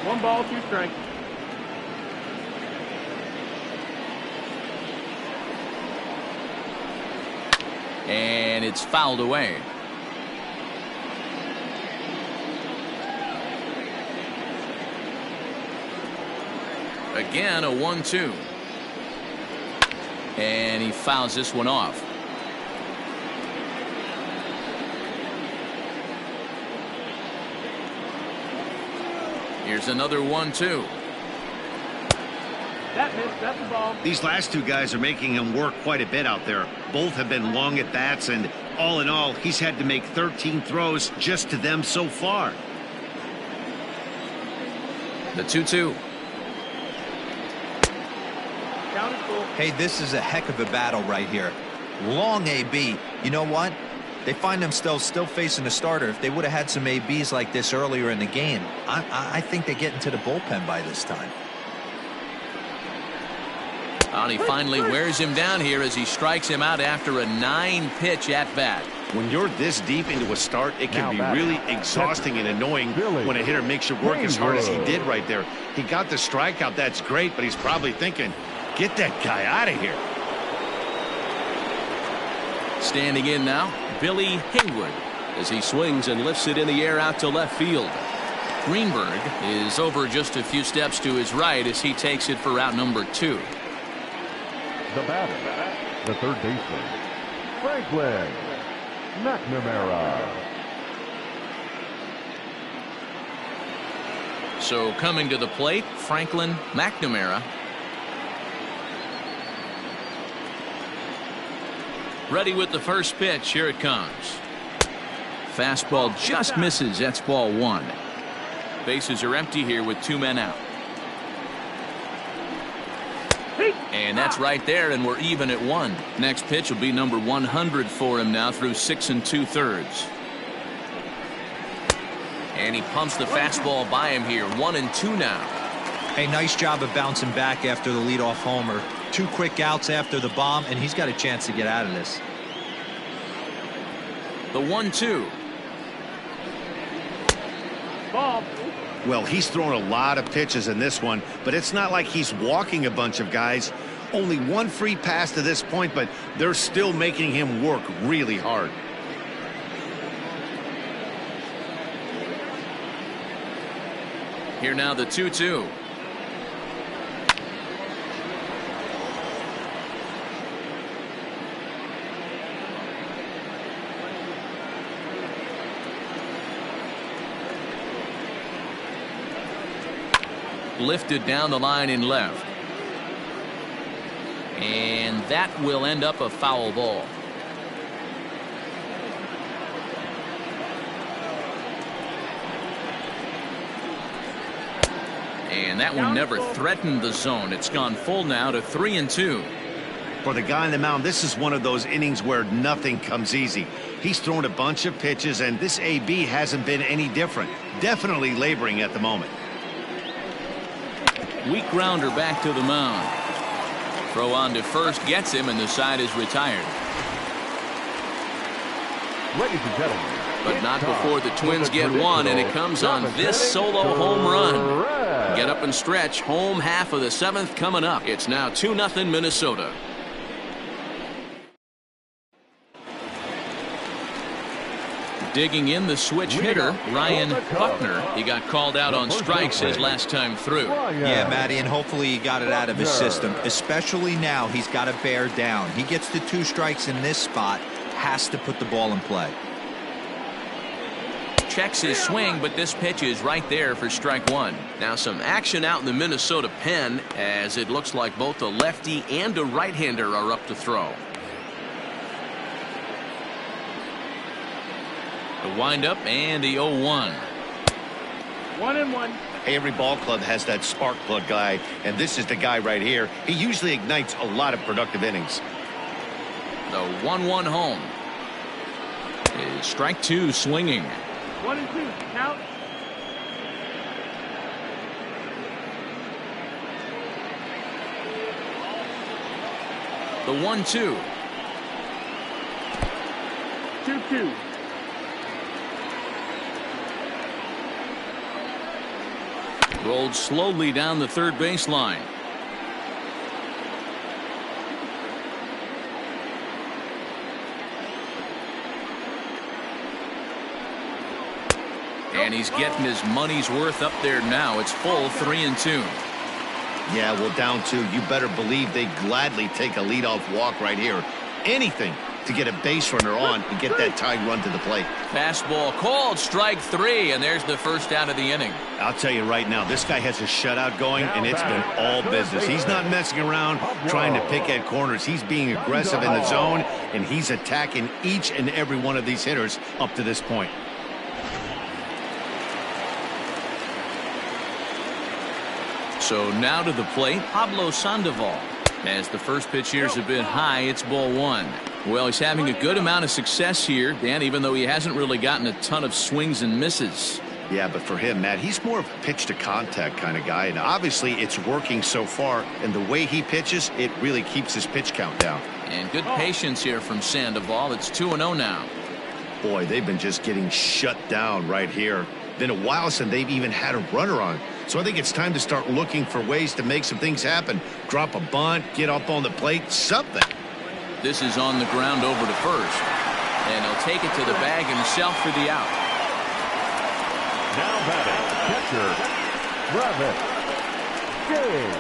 One ball, 2 strikes. And it's fouled away. Again, a 1-2. And he fouls this one off. Here's another 1-2. That missed. That's the ball. These last two guys are making him work quite a bit out there. Both have been long at bats, and all in all, he's had to make 13 throws just to them so far. The 2-2. Hey, this is a heck of a battle right here. Long AB. You know what? They find themselves still facing a starter. If they would have had some ABs like this earlier in the game, I think they get into the bullpen by this time. And he finally wears him down here as he strikes him out after a 9-pitch at bat. When you're this deep into a start, it can be really exhausting and annoying when a hitter makes you work as hard as he did right there. He got the strikeout, that's great, but he's probably thinking, get that guy out of here. Standing in now, Billy Haywood, as he swings and lifts it in the air out to left field. Greenberg is over just a few steps to his right as he takes it for out number 2. The batter, the third baseman, Franklin McNamara. So coming to the plate, Franklin McNamara. Ready with the first pitch. Here it comes. Fastball just misses. That's ball 1. Bases are empty here with 2 men out. And that's right there, and we're even at 1. Next pitch will be number 100 for him now through 6 2/3. And he pumps the fastball by him here. 1-2 now. Hey, nice job of bouncing back after the leadoff homer. 2 quick outs after the bomb, and he's got a chance to get out of this. The 1-2. Ball. Well, he's thrown a lot of pitches in this one, but it's not like he's walking a bunch of guys. Only 1 free pass to this point, but they're still making him work really hard. Here now the 2-2. Lifted down the line in left. And that will end up a foul ball. And that one never threatened the zone. It's gone full now to 3-2. For the guy on the mound, this is one of those innings where nothing comes easy. He's thrown a bunch of pitches, and this AB hasn't been any different. Definitely laboring at the moment. Weak grounder back to the mound. Throw on to first gets him, and the side is retired. Ladies and gentlemen, But not before the Twins get one, and it comes on this solo home run. Get up and stretch. Home half of the 7th coming up. It's now 2-0 Minnesota. Digging in the switch hitter, Ryan Buckner. He got called out on strikes his last time through. Yeah, Matty, and hopefully he got it out of his system. Especially now, he's got to bear down. He gets the 2 strikes in this spot, has to put the ball in play. Checks his swing, but this pitch is right there for strike 1. Now some action out in the Minnesota pen, as it looks like both a lefty and a right-hander are up to throw. The windup and the 0-1. 1-1. Hey, every ball club has that spark plug guy, and this is the guy right here. He usually ignites a lot of productive innings. The 1-1 home. Is strike 2 swinging. 1-2. Count. The 1-2. 2-2. Rolled slowly down the third baseline. And he's getting his money's worth up there now. It's full 3-2. Yeah, well, down 2. You better believe they gladly take a leadoff walk right here. Anything to get a base runner on and get that tying run to the plate. Fastball called, strike 3, and there's the first out of the inning. I'll tell you right now, this guy has a shutout going, and it's been all business. He's not messing around trying to pick at corners. He's being aggressive in the zone, and he's attacking each and every one of these hitters up to this point. So now to the plate, Pablo Sandoval. As the first pitch here is a bit high, it's ball 1. Well, he's having a good amount of success here, Dan, even though he hasn't really gotten a ton of swings and misses. Yeah, but for him, Matt, he's more of a pitch to contact kind of guy, and obviously it's working so far, and the way he pitches, it really keeps his pitch count down. And good patience here from Sandoval. It's 2-0 now. Boy, they've been just getting shut down right here. Been a while since they've even had a runner on. So I think it's time to start looking for ways to make some things happen. Drop a bunt, get up on the plate, something. This is on the ground over to first. And he'll take it to the bag himself for the out. Now batting, catcher, Travis James.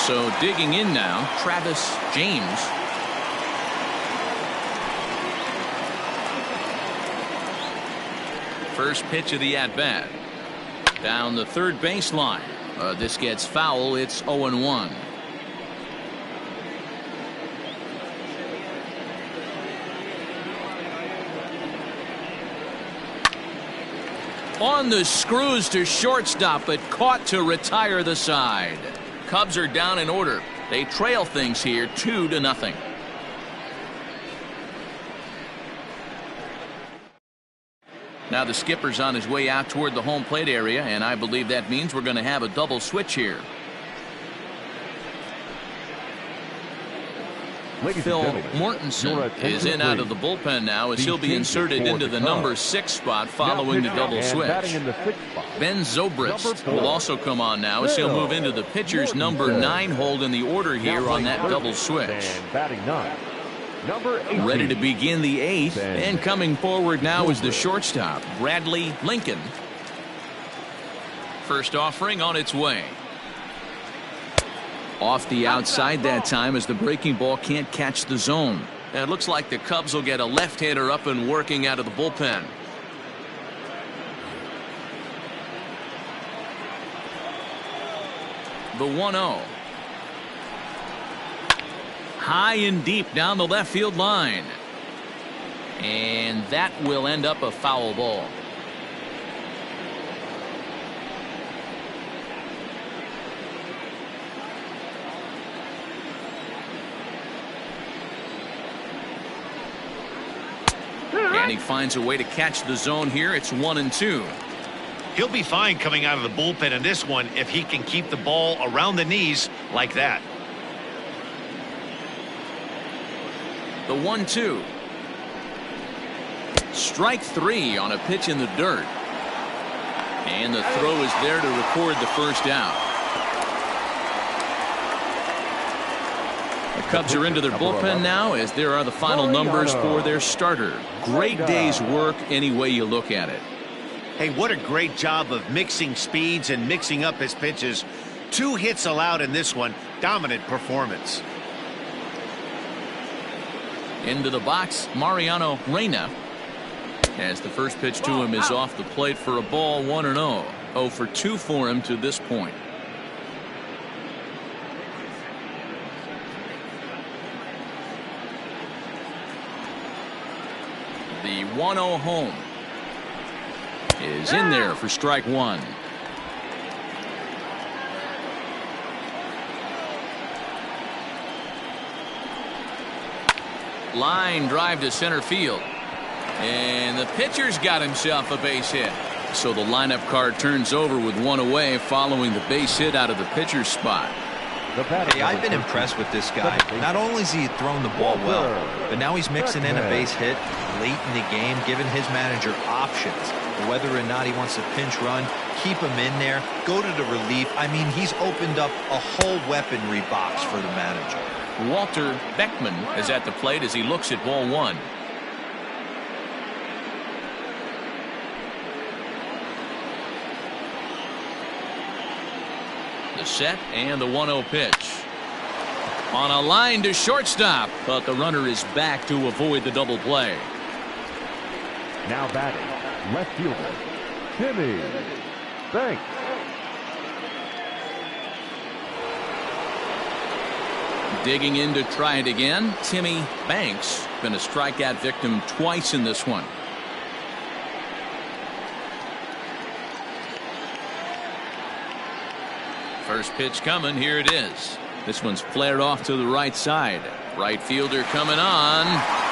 So digging in now, Travis James. First pitch of the at-bat. Down the third baseline. This gets foul. It's 0-1. On the screws to shortstop, but caught to retire the side. Cubs are down in order. They trail things here 2-0. Now the skipper's on his way out toward the home plate area, and I believe that means we're going to have a double switch here. Phil Mortensen is in out of the bullpen now as he'll be inserted into the number 6 spot following the double switch. Ben Zobrist will also come on now as he'll move into the pitcher's number 9 hold in the order here on that double switch. Ready to begin the 8th, and coming forward now is the shortstop, Bradley Lincoln. First offering on its way. Off the outside that time as the breaking ball can't catch the zone. And it looks like the Cubs will get a left-hander up and working out of the bullpen. The 1-0. High and deep down the left field line. And that will end up a foul ball. And he finds a way to catch the zone here. It's 1-2. He'll be fine coming out of the bullpen in this one if he can keep the ball around the knees like that. The 1-2. Strike 3 on a pitch in the dirt. And the throw is there to record the first out. The Cubs are into their bullpen now as there are the final numbers for their starter. Great day's work any way you look at it. Hey, what a great job of mixing speeds and mixing up his pitches. 2 hits allowed in this one. Dominant performance. Into the box, Mariano Reyna. As the first pitch to him is off the plate for a ball, 1-0. 0 for 2 for him to this point. The 1-0 home is in there for strike 1. Line drive to center field. And the pitcher's got himself a base hit. So the lineup card turns over with 1 away following the base hit out of the pitcher's spot. Hey, I've been impressed with this guy. Not only has he thrown the ball well, but now he's mixing in a base hit late in the game, giving his manager options. Whether or not he wants to pinch run, keep him in there, go to the relief. I mean, he's opened up a whole weaponry box for the manager. Walter Beckman is at the plate as he looks at ball 1. The set and the 1-0 pitch. On a line to shortstop, but the runner is back to avoid the double play. Now batting, left fielder, Timmy Banks. Digging in to try it again, Timmy Banks. Been a strikeout victim twice in this one. First pitch coming, here it is. This one's flared off to the right side. Right fielder coming on.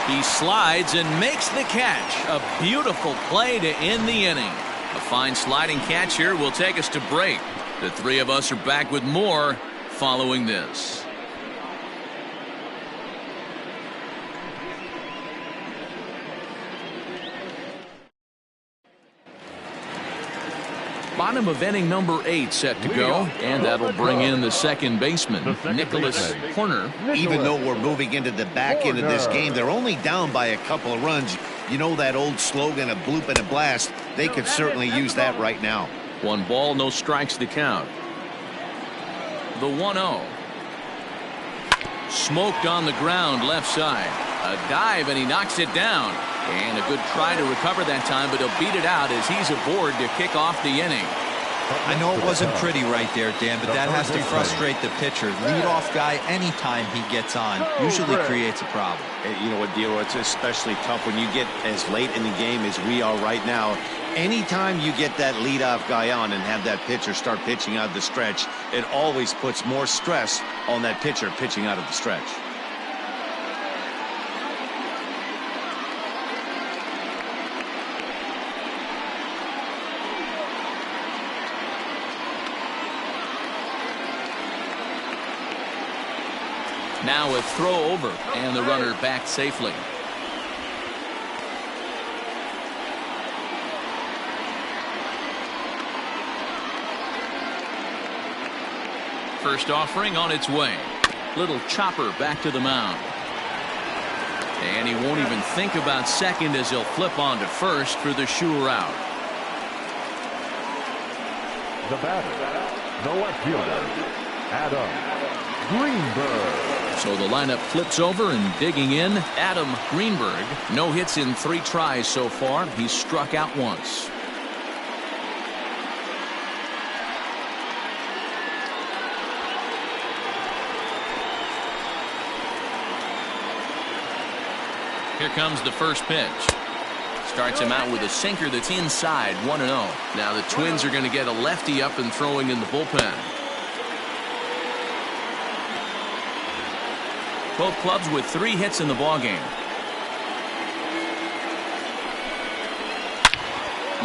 He slides and makes the catch. A beautiful play to end the inning. A fine sliding catch here will take us to break. The three of us are back with more following this. Bottom of inning number 8 set to go, and that'll bring in the second baseman, Nicholas Horner. Even though we're moving into the back end of this game, they're only down by a couple of runs. You know that old slogan, a bloop and a blast. They could certainly use that right now. 1 ball, no strikes to count. The 1-0. Smoked on the ground left side. A dive, and he knocks it down. And a good try to recover that time, but he'll beat it out as he's aboard to kick off the inning. I know it wasn't pretty right there, Dan, but that has to frustrate the pitcher. Leadoff guy, anytime he gets on, usually creates a problem. You know what, D'Lo, it's especially tough when you get as late in the game as we are right now. Anytime you get that leadoff guy on and have that pitcher start pitching out of the stretch, it always puts more stress on that pitcher pitching out of the stretch. Now a throw over, and the runner back safely. First offering on its way. Little chopper back to the mound. And he won't even think about second as he'll flip on to first for the sure out. The batter, the left fielder, Adam Greenberg. So the lineup flips over, and digging in, Adam Greenberg. No hits in 3 tries so far. He's struck out once. Here comes the first pitch. Starts him out with a sinker that's inside, 1-0. Now the Twins are going to get a lefty up and throwing in the bullpen. Both clubs with 3 hits in the ballgame.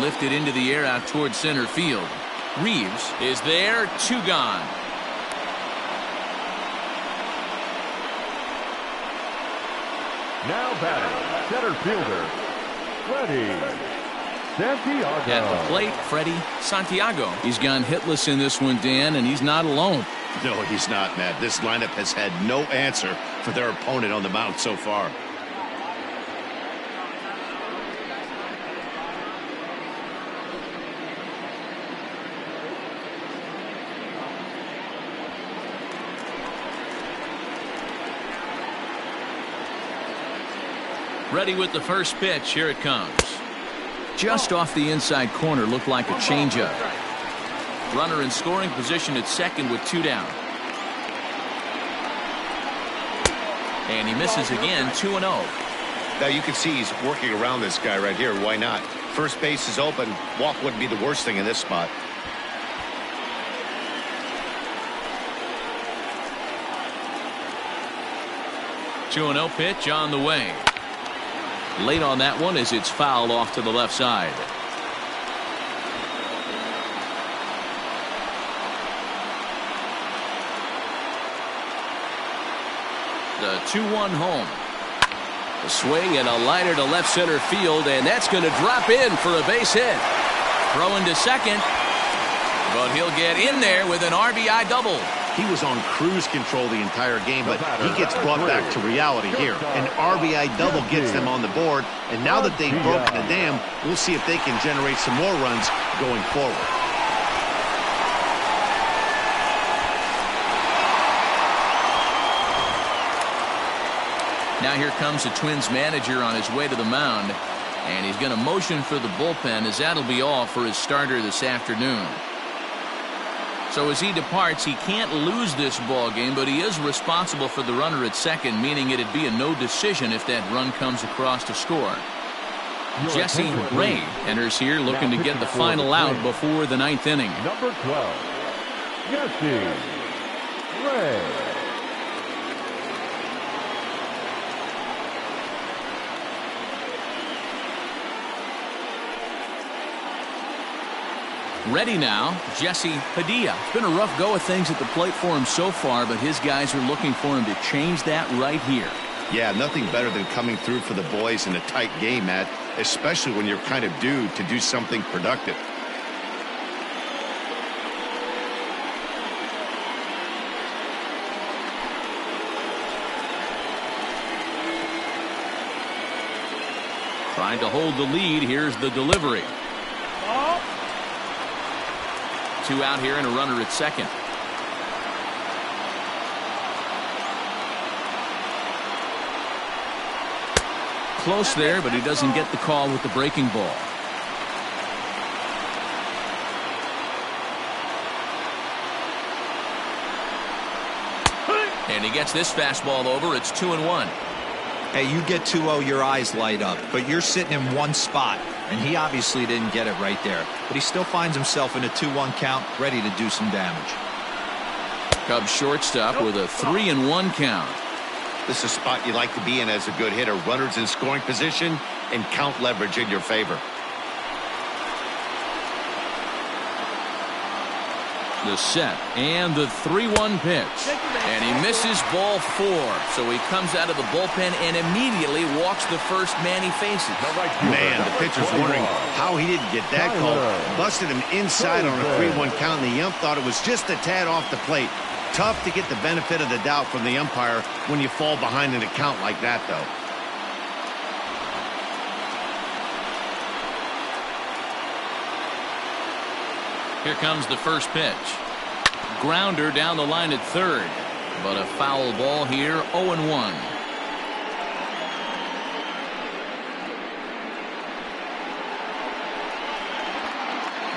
Lifted into the air out towards center field. Reeves is there, 2 gone. Now batting, center fielder, Freddie Santiago. At the plate, Freddie Santiago. He's gone hitless in this one, Dan, and he's not alone. No, he's not, Matt. This lineup has had no answer for their opponent on the mound so far. Ready with the first pitch. Here it comes. Just off the inside corner, looked like a changeup. Runner in scoring position at second with 2 down. And he misses again, 2-0. Now you can see he's working around this guy right here. Why not? First base is open. Walk wouldn't be the worst thing in this spot. Two 2-0 pitch on the way. Late on that one as it's fouled off to the left side. The 2-1 home. A swing and a liner to left center field, and that's going to drop in for a base hit. Throwing to second, but he'll get in there with an RBI double. He was on cruise control the entire game, but he gets brought back to reality here. An RBI double gets them on the board, and now that they've broken the dam, we'll see if they can generate some more runs going forward. Now here comes the Twins manager on his way to the mound, and he's going to motion for the bullpen, as that'll be all for his starter this afternoon. So as he departs, he can't lose this ball game, but he is responsible for the runner at second, meaning it'd be a no decision if that run comes across to score. Jesse Ray enters here looking to get the final out before the 9th inning. Number 12, Jesse Ray. Ready now, Jesse Padilla. It's been a rough go of things at the plate for him so far, but his guys are looking for him to change that right here. Yeah, nothing better than coming through for the boys in a tight game, Matt, especially when you're kind of due to do something productive. Trying to hold the lead. Here's the delivery. 2 out here and a runner at second. Close there, but he doesn't get the call with the breaking ball. And he gets this fastball over. It's 2-1. Hey, you get 2-0, your eyes light up, but you're sitting in one spot, and he obviously didn't get it right there. But he still finds himself in a 2-1 count, ready to do some damage. Cubs shortstop with a 3-1 count. This is a spot you like to be in as a good hitter. Runners in scoring position and count leverage in your favor. The set and the 3-1 pitch. And he misses ball 4. So he comes out of the bullpen and immediately walks the first man he faces. Man, the pitcher's wondering how he didn't get that call. Busted him inside on a 3-1 count, and the ump thought it was just a tad off the plate. Tough to get the benefit of the doubt from the umpire when you fall behind in a count like that, though. Here comes the first pitch. Grounder down the line at third. But a foul ball here, 0-1.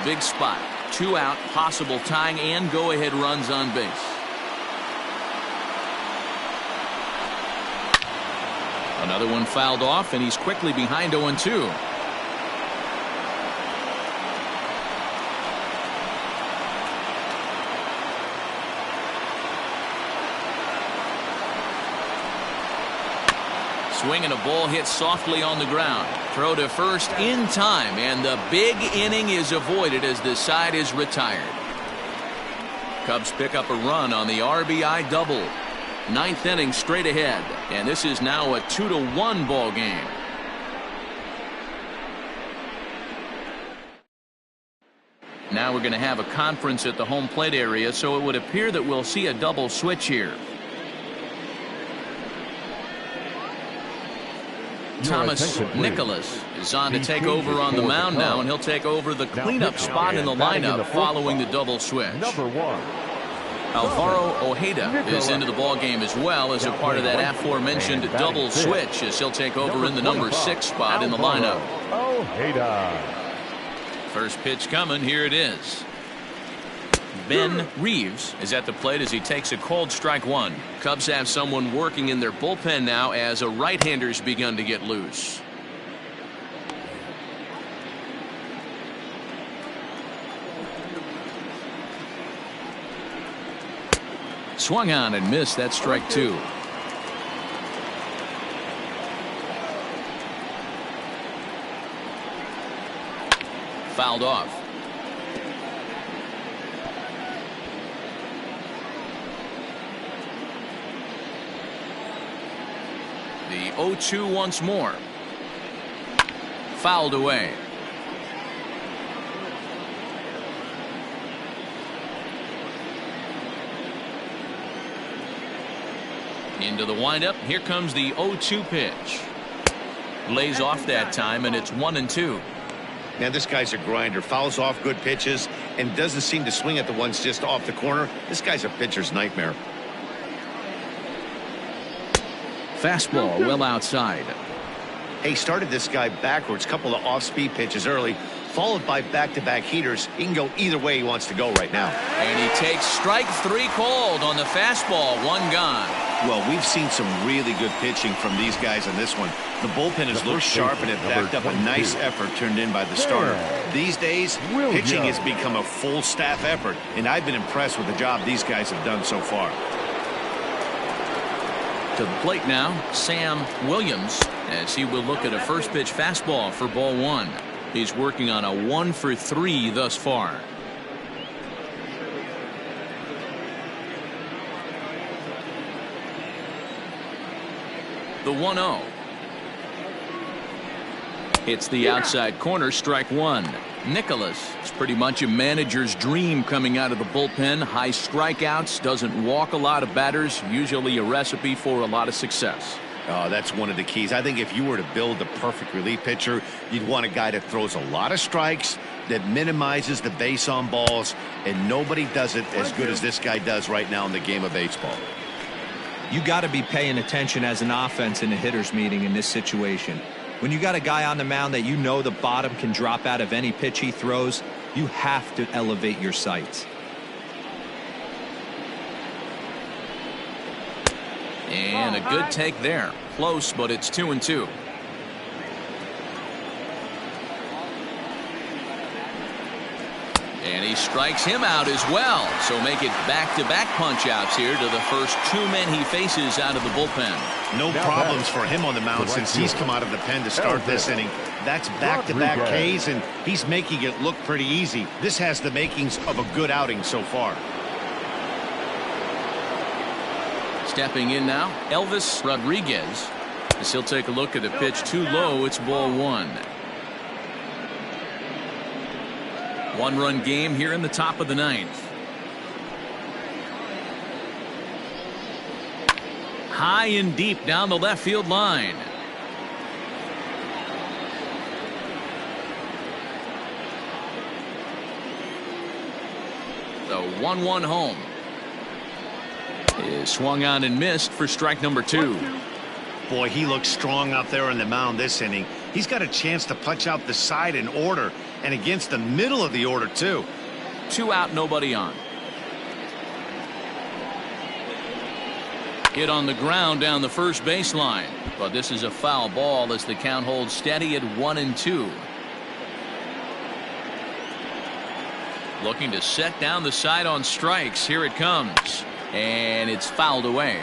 Big spot. 2 out, possible tying and go-ahead runs on base. Another one fouled off, and he's quickly behind 0-2. Swing and a ball hit softly on the ground. Throw to first in time, and the big inning is avoided as the side is retired. Cubs pick up a run on the RBI double. 9th inning straight ahead, and this is now a 2-1 ball game. Now we're going to have a conference at the home plate area, so it would appear that we'll see a double switch here. Thomas Nicholas is on to take over on the mound now, and he'll take over the cleanup spot in the lineup following the double switch. Number 1. Alvaro Ojeda is into the ball game as well as a part of that aforementioned double switch, as he'll take over in the number 6 spot in the lineup. Ojeda. First pitch coming. Here it is. Ben Reeves is at the plate as he takes a cold strike 1. Cubs have someone working in their bullpen now as a right-hander's begun to get loose. Swung on and missed. That strike 2. Fouled off. The 0-2 once more. Fouled away. Into the windup. Here comes the 0-2 pitch. Lays off that time, and it's 1-2. Man, this guy's a grinder. Fouls off good pitches and doesn't seem to swing at the ones just off the corner. This guy's a pitcher's nightmare. Fastball well outside. Hey, started this guy backwards. Couple of off-speed pitches early, followed by back-to-back heaters. He can go either way he wants to go right now. And he takes strike 3 called on the fastball. 1 gone. Well, we've seen some really good pitching from these guys on this one. The bullpen has looked sharp, and it backed up a nice effort turned in by the starter. These days, pitching has become a full staff effort, and I've been impressed with the job these guys have done so far. To the plate now, Sam Williams, as he will look at a first pitch fastball for ball 1. He's working on a 1-for-3 thus far. The 1-0. It's the outside corner, strike 1. Nicholas is pretty much a manager's dream coming out of the bullpen. High strikeouts, doesn't walk a lot of batters, usually a recipe for a lot of success. Oh, that's one of the keys. I think if you were to build a perfect relief pitcher, you'd want a guy that throws a lot of strikes, that minimizes the base on balls, and nobody does it as good as this guy does right now in the game of baseball. You got to be paying attention as an offense in a hitter's meeting in this situation. When you got a guy on the mound that you know the bottom can drop out of any pitch he throws, you have to elevate your sights. And a good take there. Close, but it's 2-2. And he strikes him out as well. So make it back-to-back punch-outs here to the first 2 men he faces out of the bullpen. No problems for him on the mound since he's come out of the pen to start this inning. That's back-to-back Ks, and he's making it look pretty easy. This has the makings of a good outing so far. Stepping in now, Elvis Rodriguez. As he'll take a look at the pitch too low, it's ball 1. 1-run game here in the top of the 9th. High and deep down the left field line. The 1-1 home is swung on and missed for strike number 2. Boy, he looks strong out there on the mound this inning. He's got a chance to punch out the side in order, and against the middle of the order too. 2 out, nobody on. Hit on the ground down the first baseline, but this is a foul ball as the count holds steady at 1-2. Looking to set down the side on strikes. Here it comes. And it's fouled away.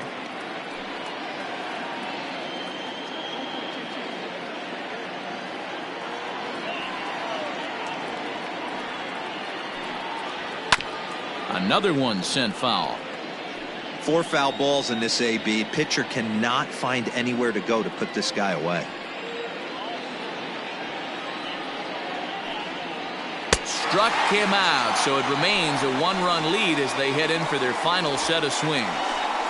Another one sent foul. 4 foul balls in this AB. Pitcher cannot find anywhere to go to put this guy away. Struck him out, so it remains a 1-run lead as they head in for their final set of swings.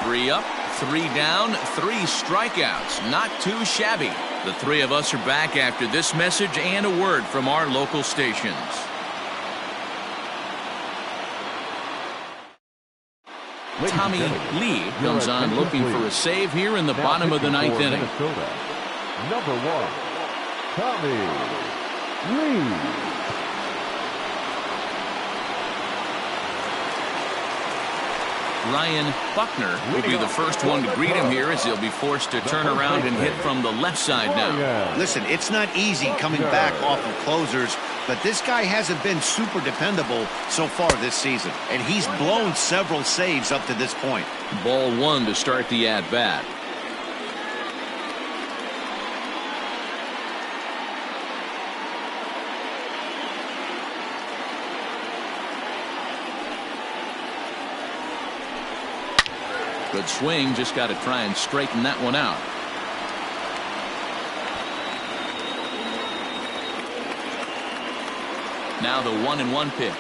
3 up, 3 down, 3 strikeouts. Not too shabby. The 3 of us are back after this message and a word from our local stations. Tommy Lee comes on looking for a save here in the bottom of the 9th inning. Number 1, Tommy Lee. Ryan Buckner will be the first one to greet him here as he'll be forced to turn around and hit from the left side now. Listen, it's not easy coming back off of closers, but this guy hasn't been super dependable so far this season, and he's blown several saves up to this point. Ball 1 to start the at-bat. Good swing, just got to try and straighten that one out. Now the 1-1 pitch.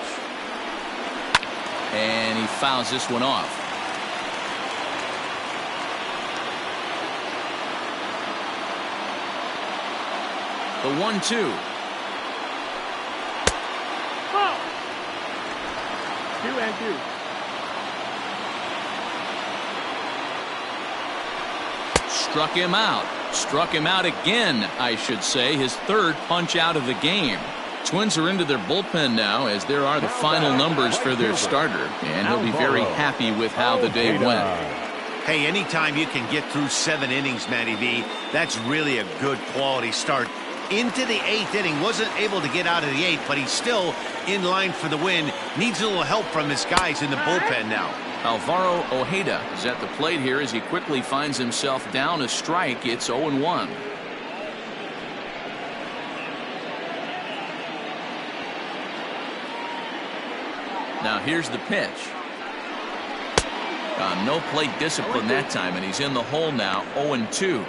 And he fouls this one off. The 1-2. 2-2. Struck him out. Struck him out again, I should say. His 3rd punch out of the game. Twins are into their bullpen now as there are the final numbers for their starter. And he'll be very happy with how the day went. Hey, anytime you can get through 7 innings, Matty V, that's really a good quality start. Into the 8th inning, wasn't able to get out of the 8th, but he's still in line for the win. Needs a little help from his guys in the bullpen now. Alvaro Ojeda is at the plate here as he quickly finds himself down a strike. It's 0-1. Now here's the pitch. No plate discipline that time, and he's in the hole now. 0-2.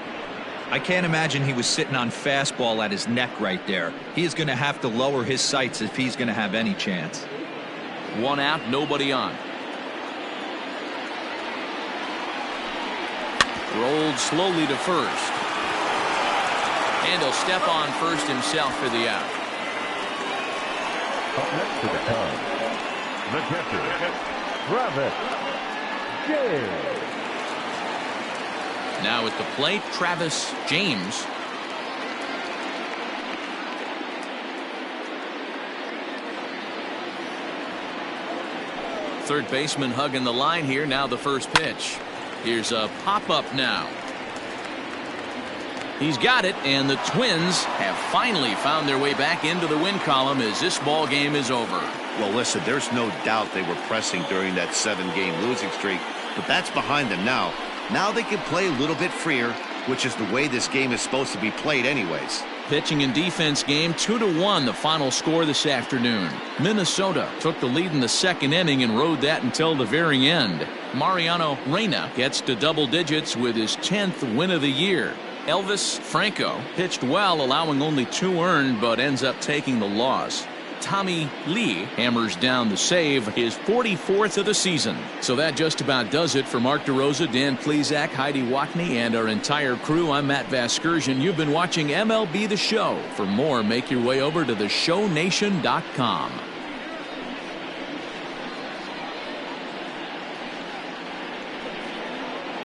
I can't imagine he was sitting on fastball at his neck right there. He is going to have to lower his sights if he's going to have any chance. 1 out, nobody on. Rolled slowly to first. And he'll step on first himself for the out. Up next to the Cubs, the catcher, Travis James. Now at the plate, Travis James. Third baseman hugging the line here. Now the first pitch. Here's a pop-up now. He's got it, and the Twins have finally found their way back into the win column as this ball game is over. Well, listen, there's no doubt they were pressing during that 7-game losing streak, but that's behind them now. Now they can play a little bit freer, which is the way this game is supposed to be played anyways. Pitching and defense game, 2-1 the final score this afternoon. Minnesota took the lead in the second inning and rode that until the very end. Mariano Reyna gets to double digits with his 10th win of the year. Elvis Franco pitched well, allowing only 2 earned, but ends up taking the loss. Tommy Lee hammers down the save, his 44th of the season. So that just about does it for Mark DeRosa, Dan Plesac, Heidi Watney, and our entire crew. I'm Matt Vasgersian. You've been watching MLB The Show. For more, make your way over to theshownation.com.